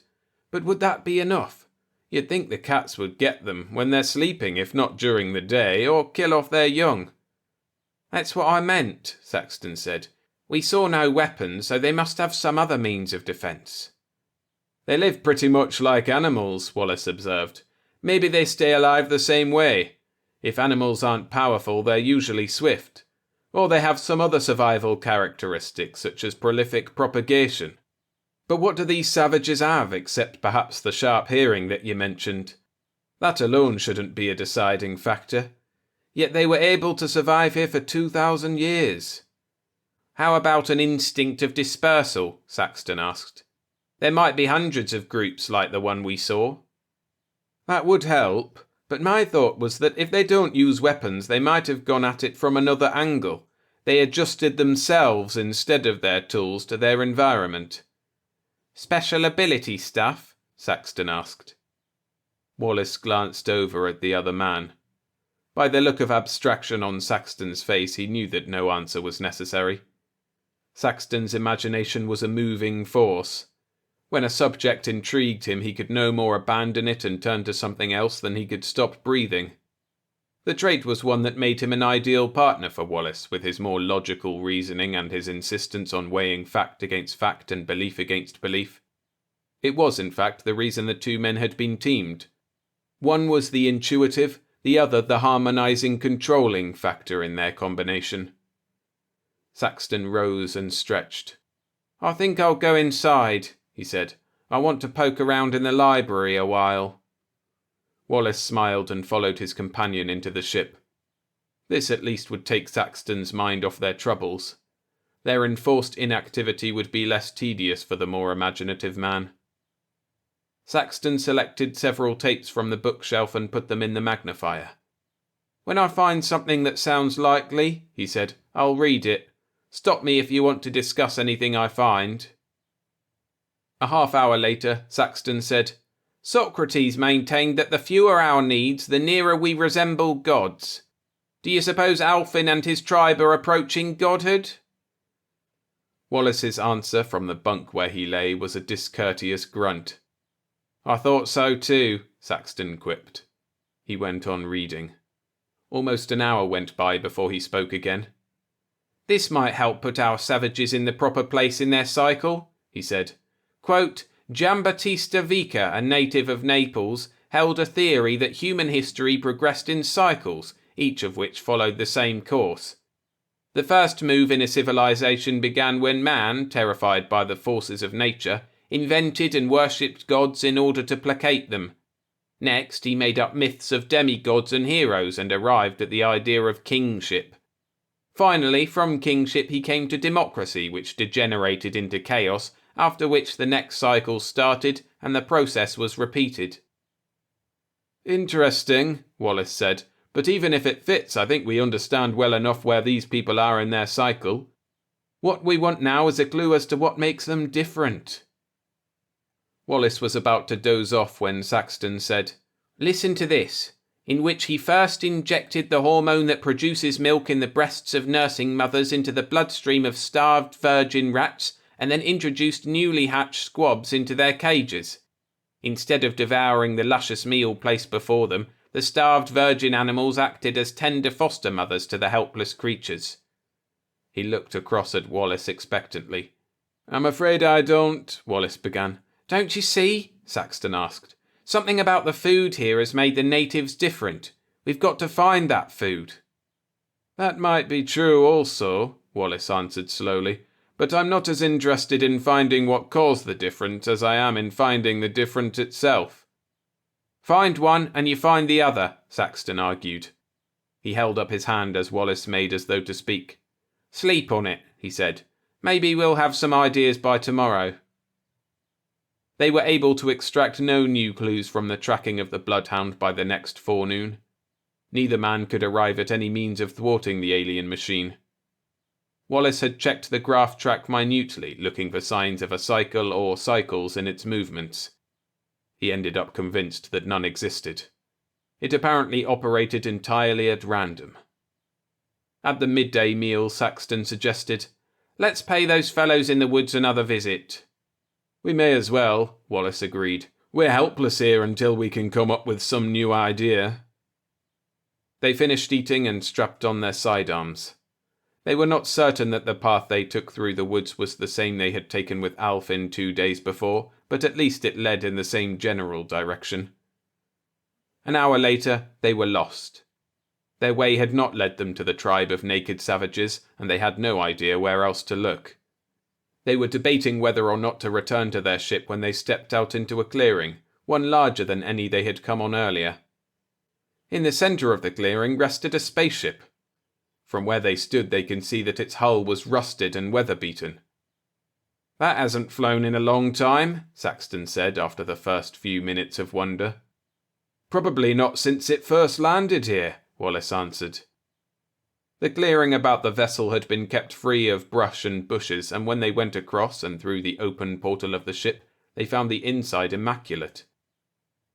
But would that be enough? You'd think the cats would get them when they're sleeping, if not during the day, or kill off their young. That's what I meant, Saxton said. We saw no weapons, so they must have some other means of defence. They live pretty much like animals, Wallace observed. Maybe they stay alive the same way. If animals aren't powerful, they're usually swift. Or they have some other survival characteristics, such as prolific propagation. But what do these savages have, except perhaps the sharp hearing that you mentioned? That alone shouldn't be a deciding factor. Yet they were able to survive here for 2,000 years. How about an instinct of dispersal? Saxton asked. There might be hundreds of groups like the one we saw. That would help, but my thought was that if they don't use weapons, they might have gone at it from another angle. They adjusted themselves instead of their tools to their environment. Special ability stuff? Saxton asked. Wallace glanced over at the other man. By the look of abstraction on Saxton's face, he knew that no answer was necessary. Saxton's imagination was a moving force. When a subject intrigued him, he could no more abandon it and turn to something else than he could stop breathing. The trait was one that made him an ideal partner for Wallace, with his more logical reasoning and his insistence on weighing fact against fact and belief against belief. It was, in fact, the reason the two men had been teamed. One was the intuitive, the other the harmonizing, controlling factor in their combination. Saxton rose and stretched. I think I'll go inside, he said. I want to poke around in the library a while. Wallace smiled and followed his companion into the ship. This at least would take Saxton's mind off their troubles. Their enforced inactivity would be less tedious for the more imaginative man. Saxton selected several tapes from the bookshelf and put them in the magnifier. When I find something that sounds likely, he said, I'll read it. Stop me if you want to discuss anything I find. A half-hour later, Saxton said, Socrates maintained that the fewer our needs, the nearer we resemble gods. Do you suppose Alfin and his tribe are approaching godhood? Wallace's answer from the bunk where he lay was a discourteous grunt. "I thought so too," Saxton quipped. He went on reading. Almost an hour went by before he spoke again. "This might help put our savages in the proper place in their cycle," he said. Quote, "Giambattista Vica, a native of Naples, held a theory that human history progressed in cycles, each of which followed the same course. The first move in a civilization began when man, terrified by the forces of nature, invented and worshipped gods in order to placate them. Next, he made up myths of demigods and heroes and arrived at the idea of kingship. Finally, from kingship he came to democracy, which degenerated into chaos, after which the next cycle started and the process was repeated." "Interesting," Wallace said, "but even if it fits, I think we understand well enough where these people are in their cycle. What we want now is a clue as to what makes them different." Wallace was about to doze off when Saxton said, "Listen to this. In which he first injected the hormone that produces milk in the breasts of nursing mothers into the bloodstream of starved virgin rats, and then introduced newly hatched squabs into their cages. Instead of devouring the luscious meal placed before them, the starved virgin animals acted as tender foster mothers to the helpless creatures." He looked across at Wallace expectantly. "I'm afraid I don't," Wallace began. "Don't you see?" Saxton asked. "Something about the food here has made the natives different. We've got to find that food." "That might be true also," Wallace answered slowly, "but I'm not as interested in finding what caused the difference as I am in finding the difference itself." "Find one and you find the other," Saxton argued. He held up his hand as Wallace made as though to speak. "Sleep on it," he said. "Maybe we'll have some ideas by tomorrow." They were able to extract no new clues from the tracking of the bloodhound by the next forenoon. Neither man could arrive at any means of thwarting the alien machine. Wallace had checked the graph track minutely, looking for signs of a cycle or cycles in its movements. He ended up convinced that none existed. It apparently operated entirely at random. At the midday meal, Saxton suggested, "Let's pay those fellows in the woods another visit." "We may as well," Wallace agreed. "We're helpless here until we can come up with some new idea." They finished eating and strapped on their sidearms. They were not certain that the path they took through the woods was the same they had taken with Alfin 2 days before, but at least it led in the same general direction. An hour later, they were lost. Their way had not led them to the tribe of naked savages, and they had no idea where else to look. They were debating whether or not to return to their ship when they stepped out into a clearing, one larger than any they had come on earlier. In the center of the clearing rested a spaceship. From where they stood they could see that its hull was rusted and weather-beaten. "That hasn't flown in a long time," Saxton said after the first few minutes of wonder. "Probably not since it first landed here," Wallace answered. The clearing about the vessel had been kept free of brush and bushes, and when they went across and through the open portal of the ship, they found the inside immaculate.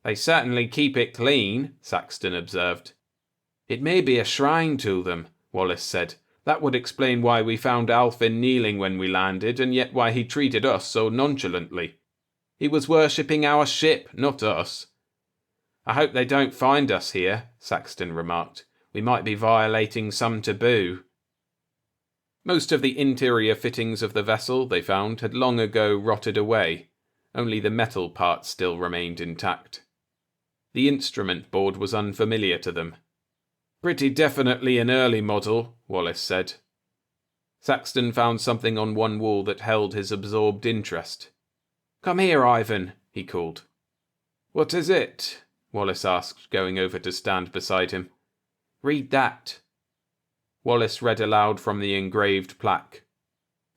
"They certainly keep it clean," Saxton observed. "It may be a shrine to them," Wallace said. "That would explain why we found Alfin kneeling when we landed, and yet why he treated us so nonchalantly. He was worshipping our ship, not us." "I hope they don't find us here," Saxton remarked. "We might be violating some taboo." Most of the interior fittings of the vessel, they found, had long ago rotted away. Only the metal parts still remained intact. The instrument board was unfamiliar to them. "Pretty definitely an early model," Wallace said. Saxton found something on one wall that held his absorbed interest. "Come here, Ivan," he called. "What is it?" Wallace asked, going over to stand beside him. "Read that." Wallace read aloud from the engraved plaque.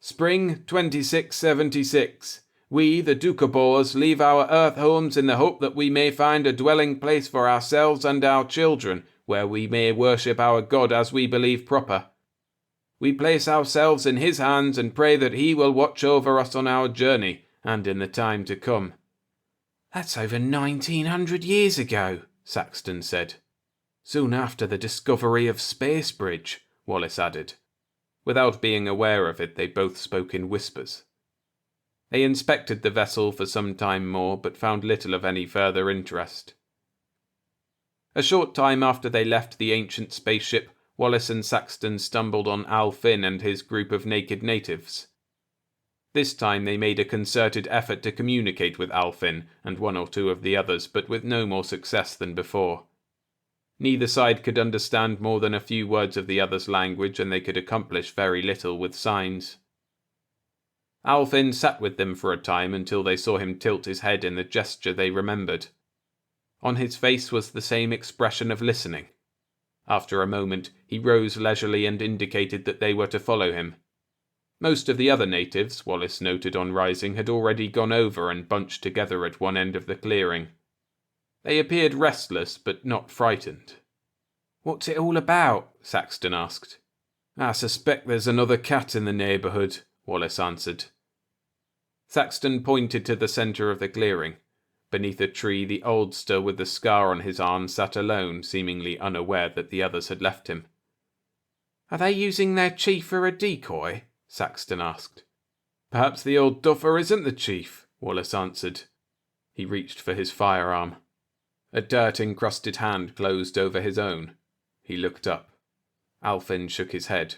"Spring 2676. We, the Doukhobors, leave our earth homes in the hope that we may find a dwelling place for ourselves and our children, where we may worship our God as we believe proper. We place ourselves in his hands and pray that he will watch over us on our journey and in the time to come." "That's over 1900 years ago," Saxton said. "Soon after the discovery of Space Bridge," Wallace added. Without being aware of it, they both spoke in whispers. They inspected the vessel for some time more, but found little of any further interest. A short time after they left the ancient spaceship, Wallace and Saxton stumbled on Al Finn and his group of naked natives. This time they made a concerted effort to communicate with Al Finn and one or two of the others, but with no more success than before. Neither side could understand more than a few words of the other's language, and they could accomplish very little with signs. Al Finn sat with them for a time until they saw him tilt his head in the gesture they remembered. On his face was the same expression of listening. After a moment, he rose leisurely and indicated that they were to follow him. Most of the other natives, Wallace noted on rising, had already gone over and bunched together at one end of the clearing. They appeared restless, but not frightened. "What's it all about?" Saxton asked. "I suspect there's another cat in the neighbourhood," Wallace answered. Saxton pointed to the centre of the clearing. Beneath a tree, the oldster with the scar on his arm sat alone, seemingly unaware that the others had left him. "Are they using their chief for a decoy?" Saxton asked. "Perhaps the old duffer isn't the chief," Wallace answered. He reached for his firearm. A dirt-encrusted hand closed over his own. He looked up. Al Finn shook his head.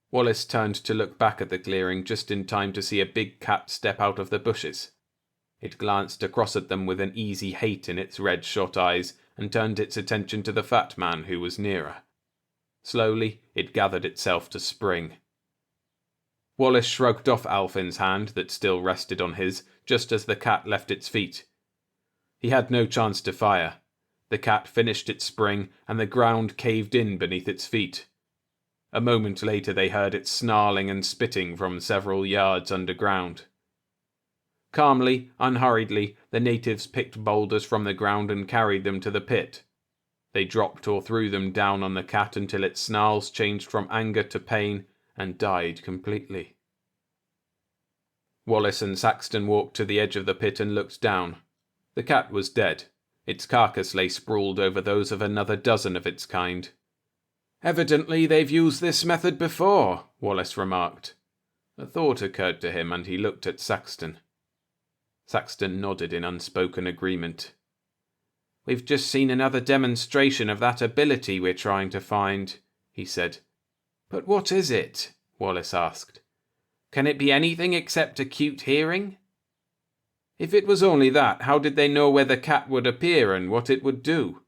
Wallace turned to look back at the clearing just in time to see a big cat step out of the bushes. It glanced across at them with an easy hate in its red-shot eyes and turned its attention to the fat man who was nearer. Slowly, it gathered itself to spring. Wallace shrugged off Al Finn's hand that still rested on his, just as the cat left its feet. He had no chance to fire. The cat finished its spring, and the ground caved in beneath its feet. A moment later they heard it snarling and spitting from several yards underground. Calmly, unhurriedly, the natives picked boulders from the ground and carried them to the pit. They dropped or threw them down on the cat until its snarls changed from anger to pain and died completely. Wallace and Saxton walked to the edge of the pit and looked down. The cat was dead. Its carcass lay sprawled over those of another dozen of its kind. "Evidently they've used this method before," Wallace remarked. A thought occurred to him and he looked at Saxton. Saxton nodded in unspoken agreement. "We've just seen another demonstration of that ability we're trying to find," he said. "But what is it?" Wallace asked. "Can it be anything except acute hearing?" "If it was only that, how did they know where the cat would appear and what it would do?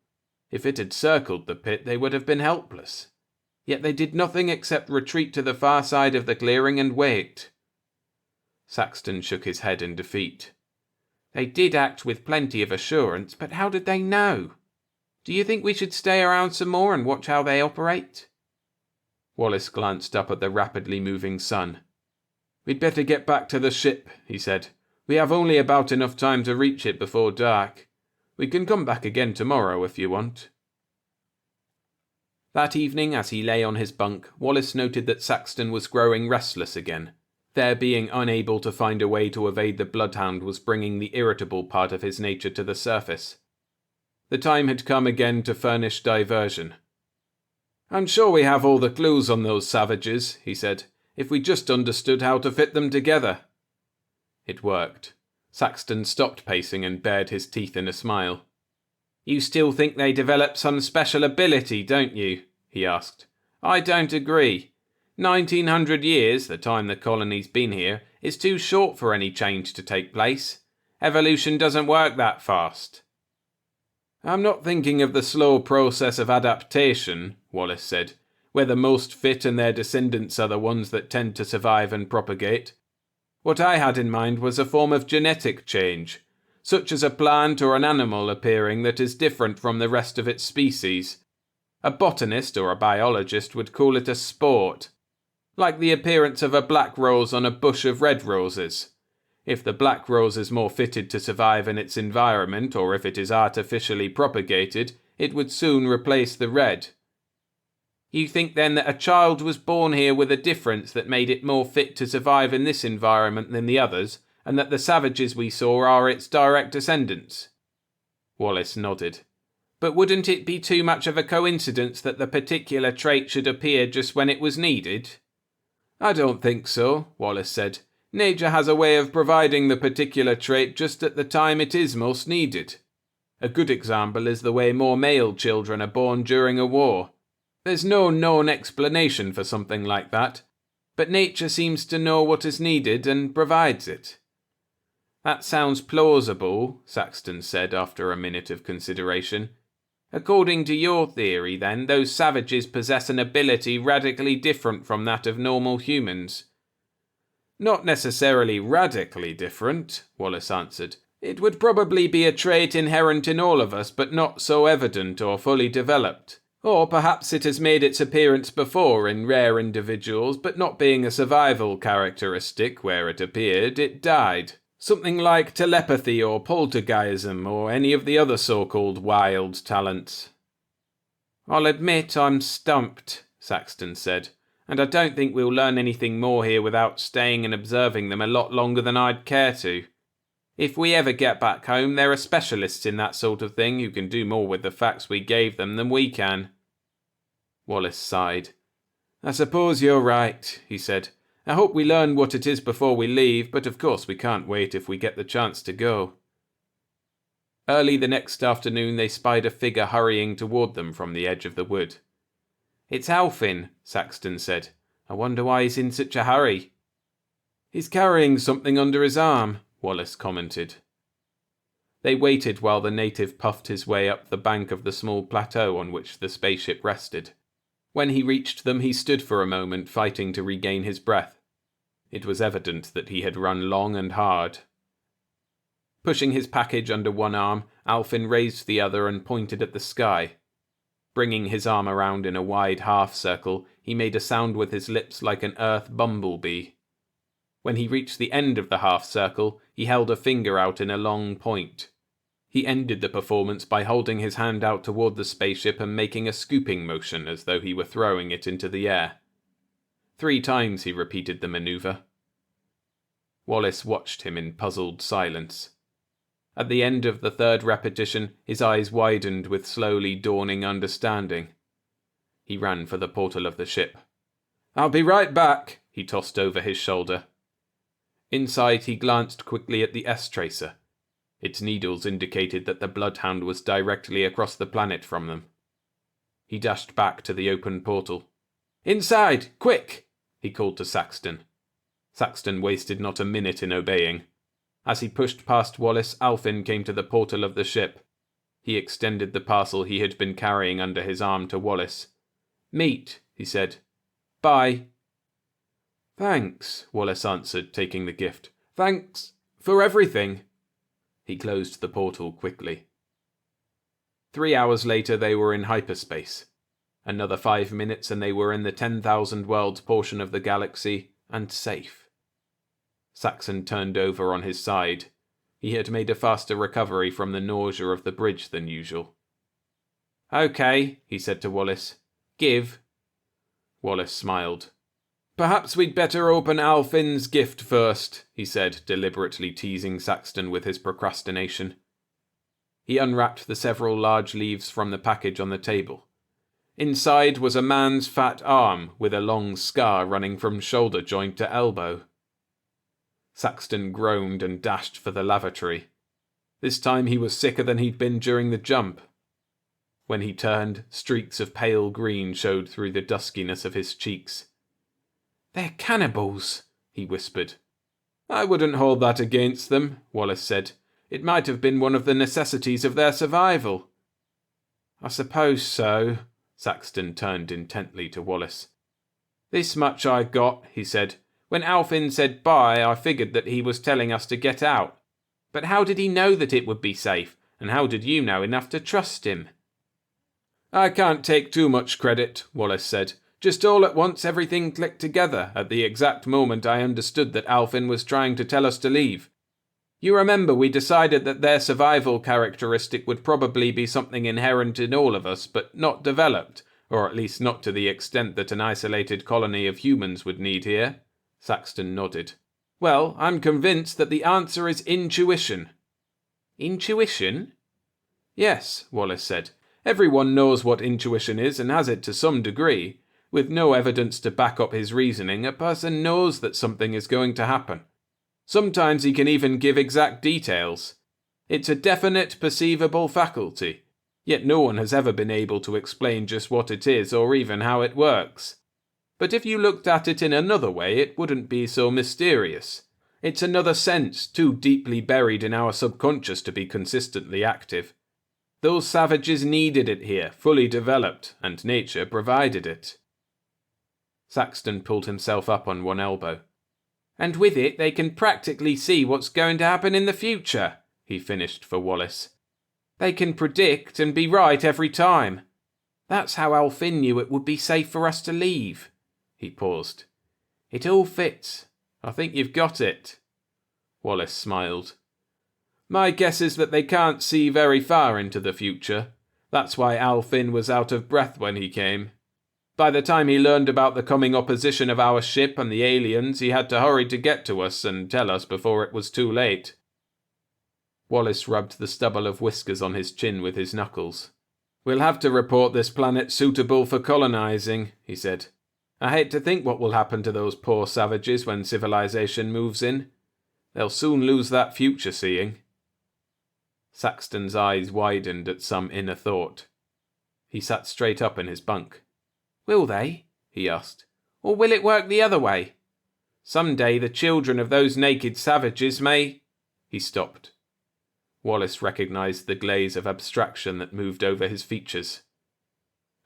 If it had circled the pit, they would have been helpless. Yet they did nothing except retreat to the far side of the clearing and wait." Saxton shook his head in defeat. "They did act with plenty of assurance, but how did they know? Do you think we should stay around some more and watch how they operate?" Wallace glanced up at the rapidly moving sun. "We'd better get back to the ship," he said. "We have only about enough time to reach it before dark. We can come back again tomorrow if you want." That evening, as he lay on his bunk, Wallace noted that Saxton was growing restless again. Their being unable to find a way to evade the bloodhound was bringing the irritable part of his nature to the surface. The time had come again to furnish diversion. "I'm sure we have all the clues on those savages," he said, "if we just understood how to fit them together." It worked. Saxton stopped pacing and bared his teeth in a smile. "You still think they developed some special ability, don't you?" he asked. "I don't agree. 1900 years, the time the colony's been here, is too short for any change to take place. Evolution doesn't work that fast." "I'm not thinking of the slow process of adaptation," Wallace said, "where the most fit and their descendants are the ones that tend to survive and propagate. What I had in mind was a form of genetic change, such as a plant or an animal appearing that is different from the rest of its species. A botanist or a biologist would call it a sport. Like the appearance of a black rose on a bush of red roses. If the black rose is more fitted to survive in its environment, or if it is artificially propagated, it would soon replace the red." "You think then that a child was born here with a difference that made it more fit to survive in this environment than the others, and that the savages we saw are its direct descendants?" Wallace nodded. But wouldn't it be too much of a coincidence that the particular trait should appear just when it was needed? I don't think so, Wallace said. Nature has a way of providing the particular trait just at the time it is most needed. A good example is the way more male children are born during a war. There's no known explanation for something like that, but nature seems to know what is needed and provides it. That sounds plausible, Saxton said after a minute of consideration. According to your theory, then, those savages possess an ability radically different from that of normal humans. Not necessarily radically different, Wallace answered. It would probably be a trait inherent in all of us, but not so evident or fully developed. Or perhaps it has made its appearance before in rare individuals, but not being a survival characteristic where it appeared, it died. Something like telepathy or poltergeism or any of the other so-called wild talents. I'll admit I'm stumped, Saxton said, and I don't think we'll learn anything more here without staying and observing them a lot longer than I'd care to. If we ever get back home, there are specialists in that sort of thing who can do more with the facts we gave them than we can. Wallace sighed. I suppose you're right, he said. I hope we learn what it is before we leave, but of course we can't wait if we get the chance to go. Early the next afternoon they spied a figure hurrying toward them from the edge of the wood. It's Alfin, Saxton said. I wonder why he's in such a hurry. He's carrying something under his arm, Wallace commented. They waited while the native puffed his way up the bank of the small plateau on which the spaceship rested. When he reached them, he stood for a moment, fighting to regain his breath. It was evident that he had run long and hard. Pushing his package under one arm, Alfin raised the other and pointed at the sky. Bringing his arm around in a wide half-circle, he made a sound with his lips like an earth bumblebee. When he reached the end of the half-circle, he held a finger out in a long point. He ended the performance by holding his hand out toward the spaceship and making a scooping motion as though he were throwing it into the air. 3 times he repeated the maneuver. Wallace watched him in puzzled silence. At the end of the 3rd repetition, his eyes widened with slowly dawning understanding. He ran for the portal of the ship. I'll be right back, he tossed over his shoulder. Inside, he glanced quickly at the S-tracer. Its needles indicated that the bloodhound was directly across the planet from them. He dashed back to the open portal. Inside! Quick! He called to Saxton. Saxton wasted not a minute in obeying. As he pushed past Wallace, Alfin came to the portal of the ship. He extended the parcel he had been carrying under his arm to Wallace. Meet, he said. Bye. Thanks, Wallace answered, taking the gift. Thanks for everything. He closed the portal quickly. 3 hours later they were in hyperspace. Another 5 minutes and they were in the 10,000 worlds portion of the galaxy, and safe. Saxon turned over on his side. He had made a faster recovery from the nausea of the bridge than usual. Okay, he said to Wallace. Give. Wallace smiled. Perhaps we'd better open Alfin's gift first, he said, deliberately teasing Saxton with his procrastination. He unwrapped the several large leaves from the package on the table. Inside was a man's fat arm with a long scar running from shoulder joint to elbow. Saxton groaned and dashed for the lavatory. This time he was sicker than he'd been during the jump. When he turned, streaks of pale green showed through the duskiness of his cheeks. They're cannibals, he whispered. I wouldn't hold that against them, Wallace said. It might have been one of the necessities of their survival. I suppose so. Saxton turned intently to Wallace. This much I got, he said. When Alfin said bye, I figured that he was telling us to get out. But how did he know that it would be safe, and how did you know enough to trust him? I can't take too much credit, Wallace said. Just all at once everything clicked together at the exact moment I understood that Alfin was trying to tell us to leave. You remember we decided that their survival characteristic would probably be something inherent in all of us, but not developed, or at least not to the extent that an isolated colony of humans would need here. Saxton nodded. Well, I'm convinced that the answer is intuition. Intuition? Yes, Wallace said. Everyone knows what intuition is and has it to some degree. With no evidence to back up his reasoning, a person knows that something is going to happen. Sometimes he can even give exact details. It's a definite, perceivable faculty, yet no one has ever been able to explain just what it is or even how it works. But if you looked at it in another way, it wouldn't be so mysterious. It's another sense, too deeply buried in our subconscious to be consistently active. Those savages needed it here, fully developed, and nature provided it. Saxton pulled himself up on one elbow. And with it they can practically see what's going to happen in the future, he finished for Wallace. They can predict and be right every time. That's how Alfin knew it would be safe for us to leave. He paused. It all fits. I think you've got it. Wallace smiled. My guess is that they can't see very far into the future. That's why Alfin was out of breath when he came. By the time he learned about the coming opposition of our ship and the aliens, he had to hurry to get to us and tell us before it was too late. Wallace rubbed the stubble of whiskers on his chin with his knuckles. We'll have to report this planet suitable for colonizing, he said. I hate to think what will happen to those poor savages when civilization moves in. They'll soon lose that future seeing. Saxton's eyes widened at some inner thought. He sat straight up in his bunk. Will they? He asked. Or will it work the other way? Some day the children of those naked savages may... He stopped. Wallace recognized the glaze of abstraction that moved over his features.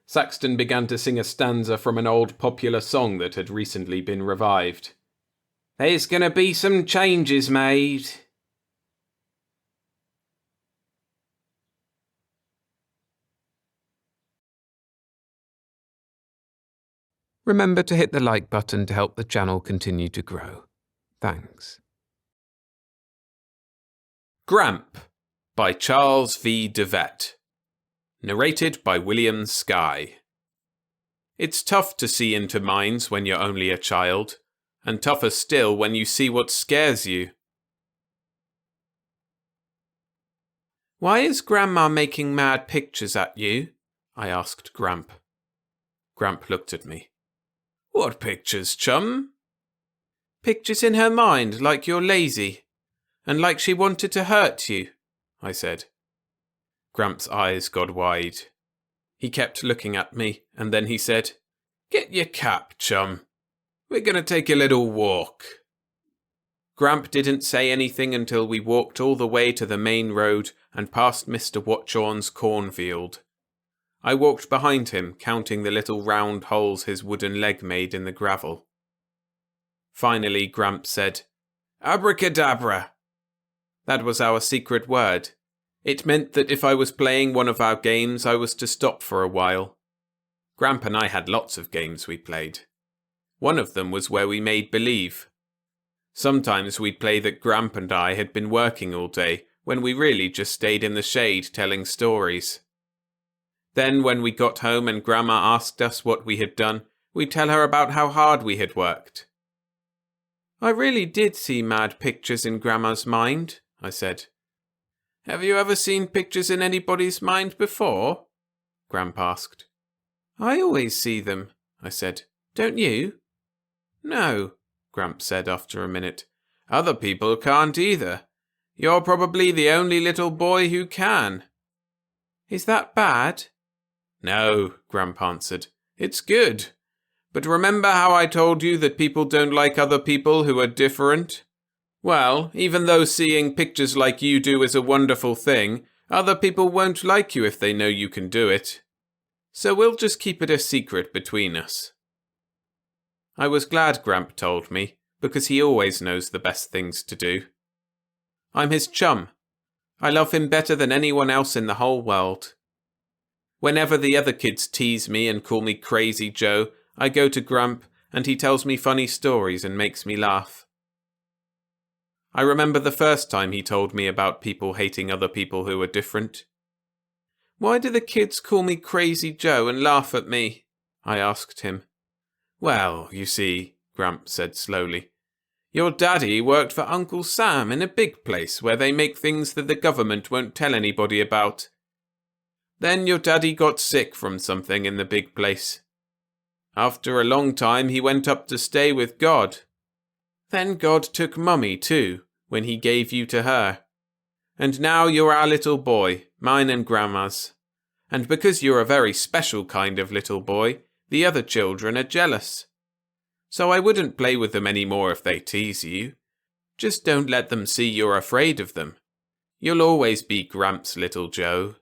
Saxton began to sing a stanza from an old popular song that had recently been revived. There's gonna be some changes made. Remember to hit the like button to help the channel continue to grow. Thanks. Gramp by Charles V. DeVette. Narrated by William Skye. It's tough to see into minds when you're only a child, and tougher still when you see what scares you. Why is Grandma making mad pictures at you? I asked Gramp. Gramp looked at me. What pictures, chum? Pictures in her mind, like you're lazy, and like she wanted to hurt you, I said. Gramp's eyes got wide. He kept looking at me, and then he said, Get your cap, chum. We're going to take a little walk. Gramp didn't say anything until we walked all the way to the main road and past Mr. Watchorn's cornfield. I walked behind him, counting the little round holes his wooden leg made in the gravel. Finally, Gramp said, Abracadabra. That was our secret word. It meant that if I was playing one of our games, I was to stop for a while. Gramp and I had lots of games we played. One of them was where we made believe. Sometimes we'd play that Gramp and I had been working all day, when we really just stayed in the shade telling stories. Then when we got home and Grandma asked us what we had done, we'd tell her about how hard we had worked. I really did see mad pictures in Grandma's mind, I said. Have you ever seen pictures in anybody's mind before? Gramp asked. I always see them, I said. Don't you? No, Gramp said after a minute. Other people can't either. You're probably the only little boy who can. Is that bad? No, Gramp answered. It's good. But remember how I told you that people don't like other people who are different? Well, even though seeing pictures like you do is a wonderful thing, other people won't like you if they know you can do it. So we'll just keep it a secret between us. I was glad Gramp told me, because he always knows the best things to do. I'm his chum. I love him better than anyone else in the whole world. Whenever the other kids tease me and call me Crazy Joe, I go to Gramp and he tells me funny stories and makes me laugh. I remember the first time he told me about people hating other people who were different. Why do the kids call me Crazy Joe and laugh at me? I asked him. Well, you see, Gramp said slowly, your daddy worked for Uncle Sam in a big place where they make things that the government won't tell anybody about. Then your daddy got sick from something in the big place. After a long time he went up to stay with God. Then God took Mummy too, when he gave you to her. And now you're our little boy, mine and Grandma's. And because you're a very special kind of little boy, the other children are jealous. So I wouldn't play with them any more if they tease you. Just don't let them see you're afraid of them. You'll always be Gramp's little Joe.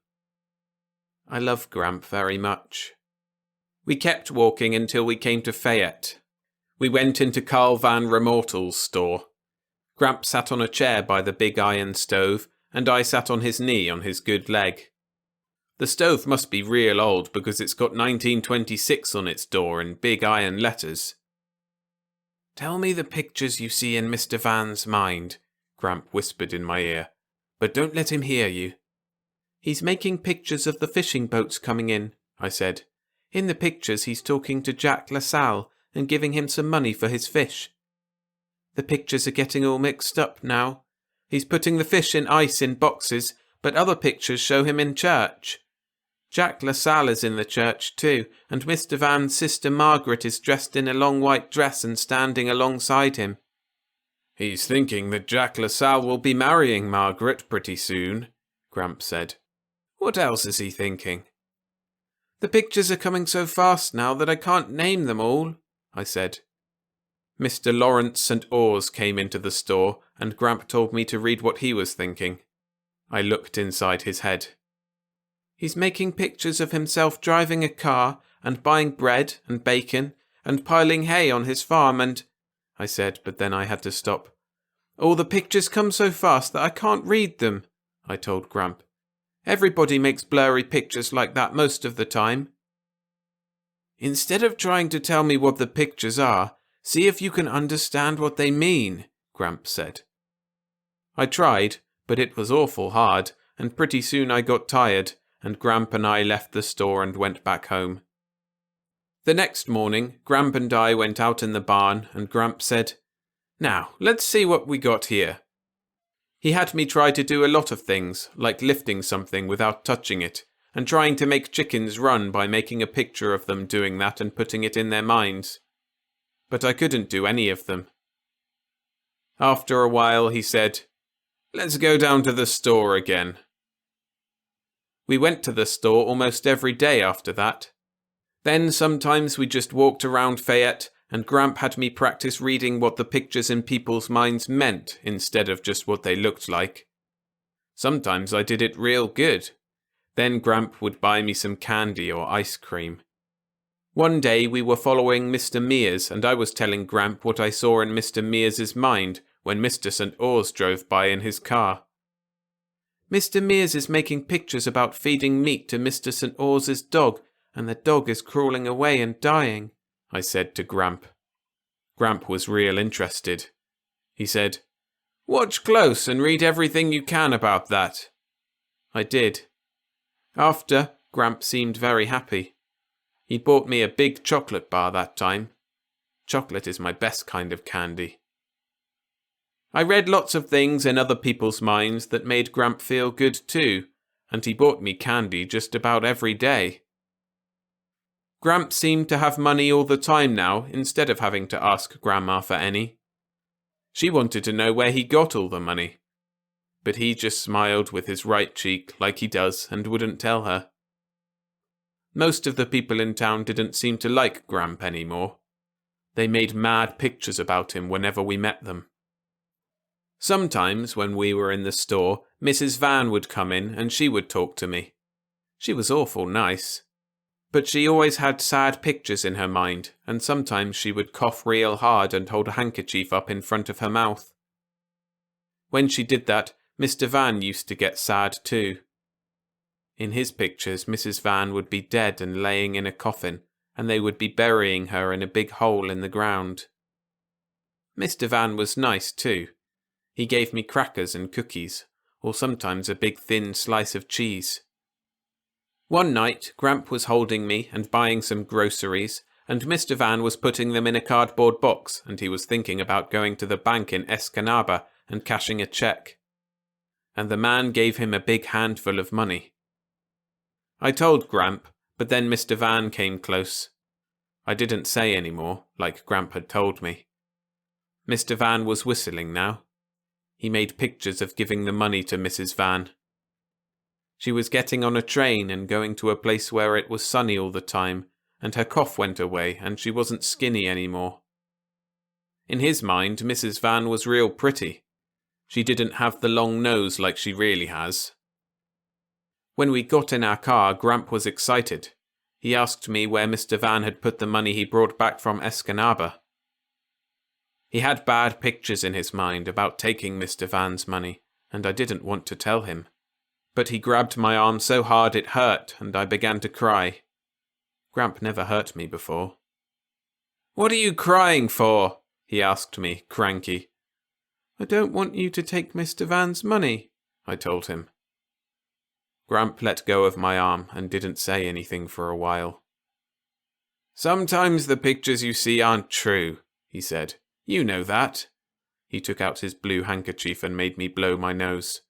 I love Gramp very much. We kept walking until we came to Fayette. We went into Carl Van Remortel's store. Gramp sat on a chair by the big iron stove, and I sat on his knee on his good leg. The stove must be real old because it's got 1926 on its door in big iron letters. Tell me the pictures you see in Mr. Van's mind, Gramp whispered in my ear, but don't let him hear you. He's making pictures of the fishing boats coming in, I said. In the pictures he's talking to Jack LaSalle and giving him some money for his fish. The pictures are getting all mixed up now. He's putting the fish in ice in boxes, but other pictures show him in church. Jack LaSalle is in the church too, and Mr. Van's sister Margaret is dressed in a long white dress and standing alongside him. He's thinking that Jack LaSalle will be marrying Margaret pretty soon, Gramp said. What else is he thinking? The pictures are coming so fast now that I can't name them all, I said. Mr. Lawrence St. Oars came into the store, and Gramp told me to read what he was thinking. I looked inside his head. He's making pictures of himself driving a car, and buying bread and bacon, and piling hay on his farm, and... I said, but then I had to stop. All the pictures come so fast that I can't read them, I told Gramp. Everybody makes blurry pictures like that most of the time. Instead of trying to tell me what the pictures are, see if you can understand what they mean, Gramp said. I tried, but it was awful hard, and pretty soon I got tired, and Gramp and I left the store and went back home. The next morning, Gramp and I went out in the barn, and Gramp said, Now, let's see what we got here. He had me try to do a lot of things, like lifting something without touching it, and trying to make chickens run by making a picture of them doing that and putting it in their minds. But I couldn't do any of them. After a while, he said, Let's go down to the store again. We went to the store almost every day after that. Then sometimes we just walked around Fayette, and Gramp had me practice reading what the pictures in people's minds meant instead of just what they looked like. Sometimes I did it real good. Then Gramp would buy me some candy or ice cream. One day we were following Mr. Mears, and I was telling Gramp what I saw in Mr. Mears's mind when Mr. St. Oars drove by in his car. Mr. Mears is making pictures about feeding meat to Mr. St. Oars's dog, and the dog is crawling away and dying, I said to Gramp. Gramp was real interested. He said, Watch close and read everything you can about that. I did. After, Gramp seemed very happy. He bought me a big chocolate bar that time. Chocolate is my best kind of candy. I read lots of things in other people's minds that made Gramp feel good too, and he bought me candy just about every day. Gramp seemed to have money all the time now, instead of having to ask Grandma for any. She wanted to know where he got all the money. But he just smiled with his right cheek like he does and wouldn't tell her. Most of the people in town didn't seem to like Gramp anymore. They made mad pictures about him whenever we met them. Sometimes, when we were in the store, Mrs. Van would come in and she would talk to me. She was awful nice. But she always had sad pictures in her mind, and sometimes she would cough real hard and hold a handkerchief up in front of her mouth. When she did that, Mr. Van used to get sad too. In his pictures, Mrs. Van would be dead and laying in a coffin, and they would be burying her in a big hole in the ground. Mr. Van was nice too. He gave me crackers and cookies, or sometimes a big thin slice of cheese. One night, Gramp was holding me and buying some groceries, and Mr. Van was putting them in a cardboard box, and he was thinking about going to the bank in Escanaba and cashing a check. And the man gave him a big handful of money. I told Gramp, but then Mr. Van came close. I didn't say any more, like Gramp had told me. Mr. Van was whistling now. He made pictures of giving the money to Mrs. Van. She was getting on a train and going to a place where it was sunny all the time, and her cough went away and she wasn't skinny anymore. In his mind, Mrs. Van was real pretty. She didn't have the long nose like she really has. When we got in our car, Gramp was excited. He asked me where Mr. Van had put the money he brought back from Escanaba. He had bad pictures in his mind about taking Mr. Van's money, and I didn't want to tell him. But he grabbed my arm so hard it hurt, and I began to cry. Gramp never hurt me before. "What are you crying for?" he asked me, cranky. "I don't want you to take Mr. Van's money," I told him. Gramp let go of my arm and didn't say anything for a while. "Sometimes the pictures you see aren't true," he said. "You know that." He took out his blue handkerchief and made me blow my nose.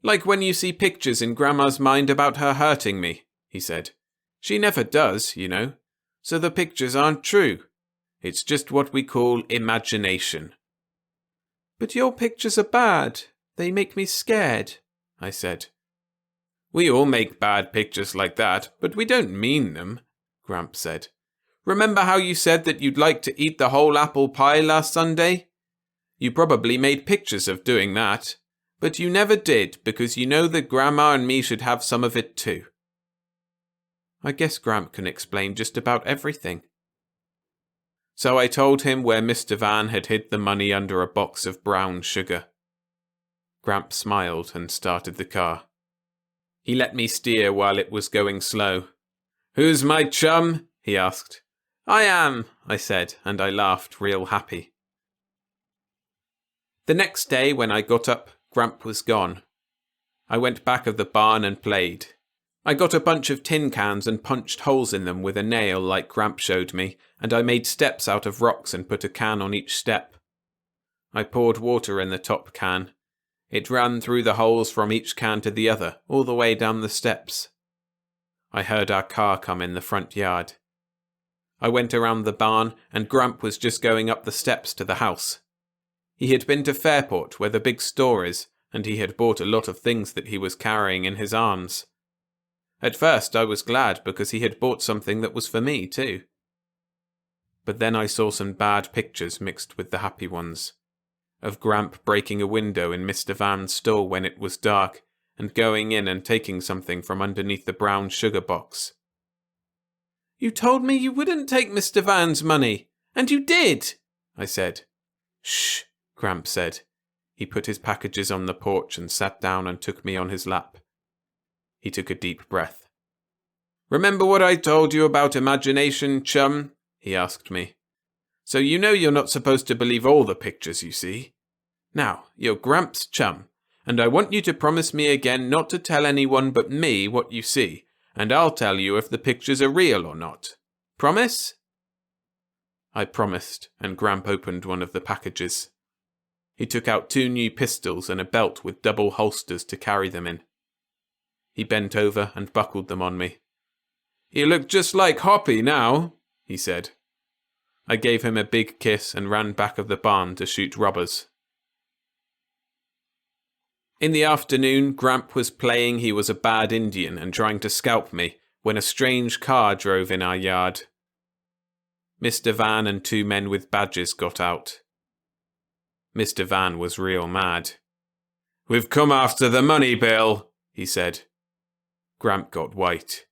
"Like when you see pictures in Grandma's mind about her hurting me," he said. "She never does, you know. So the pictures aren't true. It's just what we call imagination." "But your pictures are bad. They make me scared," I said. "We all make bad pictures like that, but we don't mean them," Gramp said. "Remember how you said that you'd like to eat the whole apple pie last Sunday? You probably made pictures of doing that, but you never did because you know that Grandma and me should have some of it too." I guess Gramp can explain just about everything. So I told him where Mr. Van had hid the money under a box of brown sugar. Gramp smiled and started the car. He let me steer while it was going slow. "Who's my chum?" he asked. "I am," I said, and I laughed real happy. The next day when I got up, Gramp was gone. I went back of the barn and played. I got a bunch of tin cans and punched holes in them with a nail like Gramp showed me, and I made steps out of rocks and put a can on each step. I poured water in the top can. It ran through the holes from each can to the other, all the way down the steps. I heard our car come in the front yard. I went around the barn, and Gramp was just going up the steps to the house. He had been to Fairport, where the big store is, and he had bought a lot of things that he was carrying in his arms. At first I was glad because he had bought something that was for me too. But then I saw some bad pictures mixed with the happy ones. Of Gramp breaking a window in Mr. Van's store when it was dark, and going in and taking something from underneath the brown sugar box. "You told me you wouldn't take Mr. Van's money, and you did," I said. "Shh," Gramp said. He put his packages on the porch and sat down and took me on his lap. He took a deep breath. "Remember what I told you about imagination, chum?" he asked me. "So you know you're not supposed to believe all the pictures you see. Now, you're Gramp's chum, and I want you to promise me again not to tell anyone but me what you see, and I'll tell you if the pictures are real or not. Promise?" I promised, and Gramp opened one of the packages. He took out 2 new pistols and a belt with double holsters to carry them in. He bent over and buckled them on me. "You look just like Hoppy now," he said. I gave him a big kiss and ran back of the barn to shoot robbers. In the afternoon, Gramp was playing he was a bad Indian and trying to scalp me when a strange car drove in our yard. Mr. Van and 2 men with badges got out. Mr. Van was real mad. "We've come after the money, Bill," he said. Gramp got white.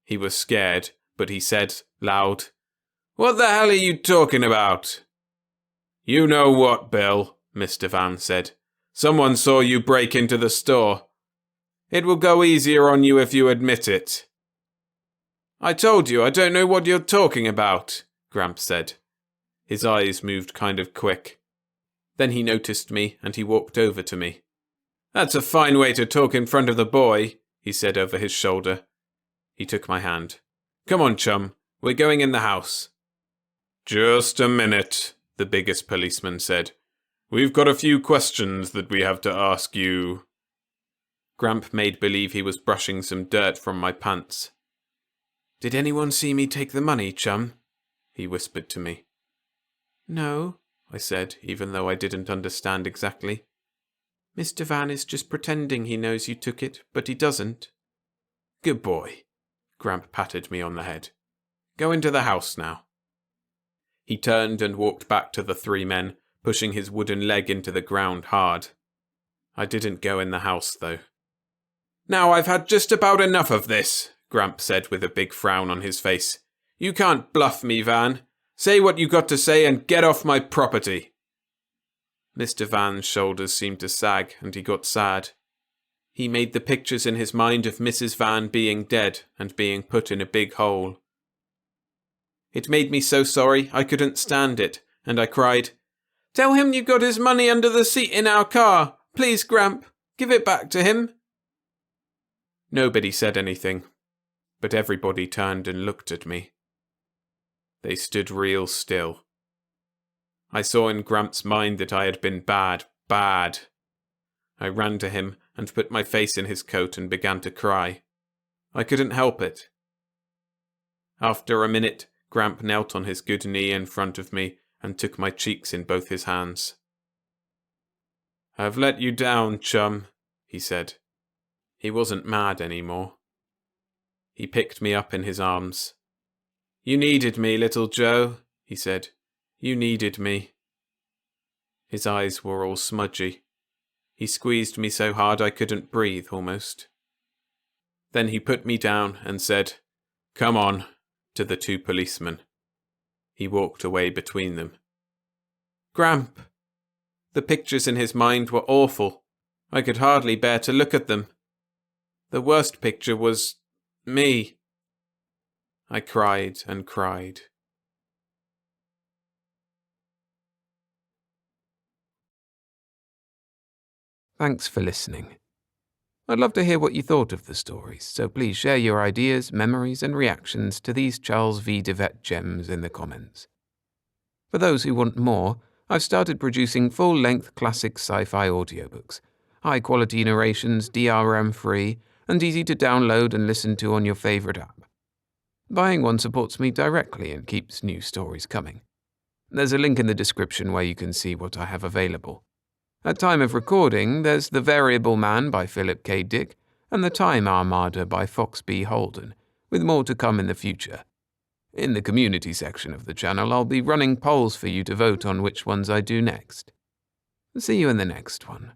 He was scared, but he said, loud, "What the hell are you talking about?" "You know what, Bill," Mr. Van said. "Someone saw you break into the store. It will go easier on you if you admit it." "I told you I don't know what you're talking about," Gramp said. His eyes moved kind of quick. Then he noticed me and he walked over to me. "That's a fine way to talk in front of the boy," he said over his shoulder. He took my hand. "Come on, chum. We're going in the house." "Just a minute," the biggest policeman said. "We've got a few questions that we have to ask you." Gramp made believe he was brushing some dirt from my pants. "Did anyone see me take the money, chum?" he whispered to me. "No," I said, even though I didn't understand exactly. "Mr. Van is just pretending he knows you took it, but he doesn't." "Good boy." Gramp patted me on the head. "Go into the house now." He turned and walked back to the three men, pushing his wooden leg into the ground hard. I didn't go in the house, though. "Now I've had just about enough of this," Gramp said with a big frown on his face. "You can't bluff me, Van. Say what you got to say and get off my property." Mr. Van's shoulders seemed to sag, and he got sad. He made the pictures in his mind of Mrs. Van being dead and being put in a big hole. It made me so sorry I couldn't stand it, and I cried, "Tell him you got his money under the seat in our car. Please, Gramp, give it back to him." Nobody said anything, but everybody turned and looked at me. They stood real still. I saw in Gramp's mind that I had been bad. I ran to him and put my face in his coat and began to cry. I couldn't help it. After a minute, Gramp knelt on his good knee in front of me and took my cheeks in both his hands. "I've let you down, chum," he said. He wasn't mad anymore. He picked me up in his arms. "You needed me, little Joe," he said. "You needed me." His eyes were all smudgy. He squeezed me so hard I couldn't breathe, almost. Then he put me down and said, "Come on," to the two policemen. He walked away between them. Gramp! The pictures in his mind were awful. I could hardly bear to look at them. The worst picture was me. I cried and cried. Thanks for listening. I'd love to hear what you thought of the stories, so please share your ideas, memories, and reactions to these Charles V. DeVette gems in the comments. For those who want more, I've started producing full-length classic sci-fi audiobooks, high-quality narrations, DRM-free, and easy to download and listen to on your favorite app. Buying one supports me directly and keeps new stories coming. There's a link in the description where you can see what I have available. At time of recording, there's The Variable Man by Philip K. Dick and The Time Armada by Fox B. Holden, with more to come in the future. In the community section of the channel, I'll be running polls for you to vote on which ones I do next. See you in the next one.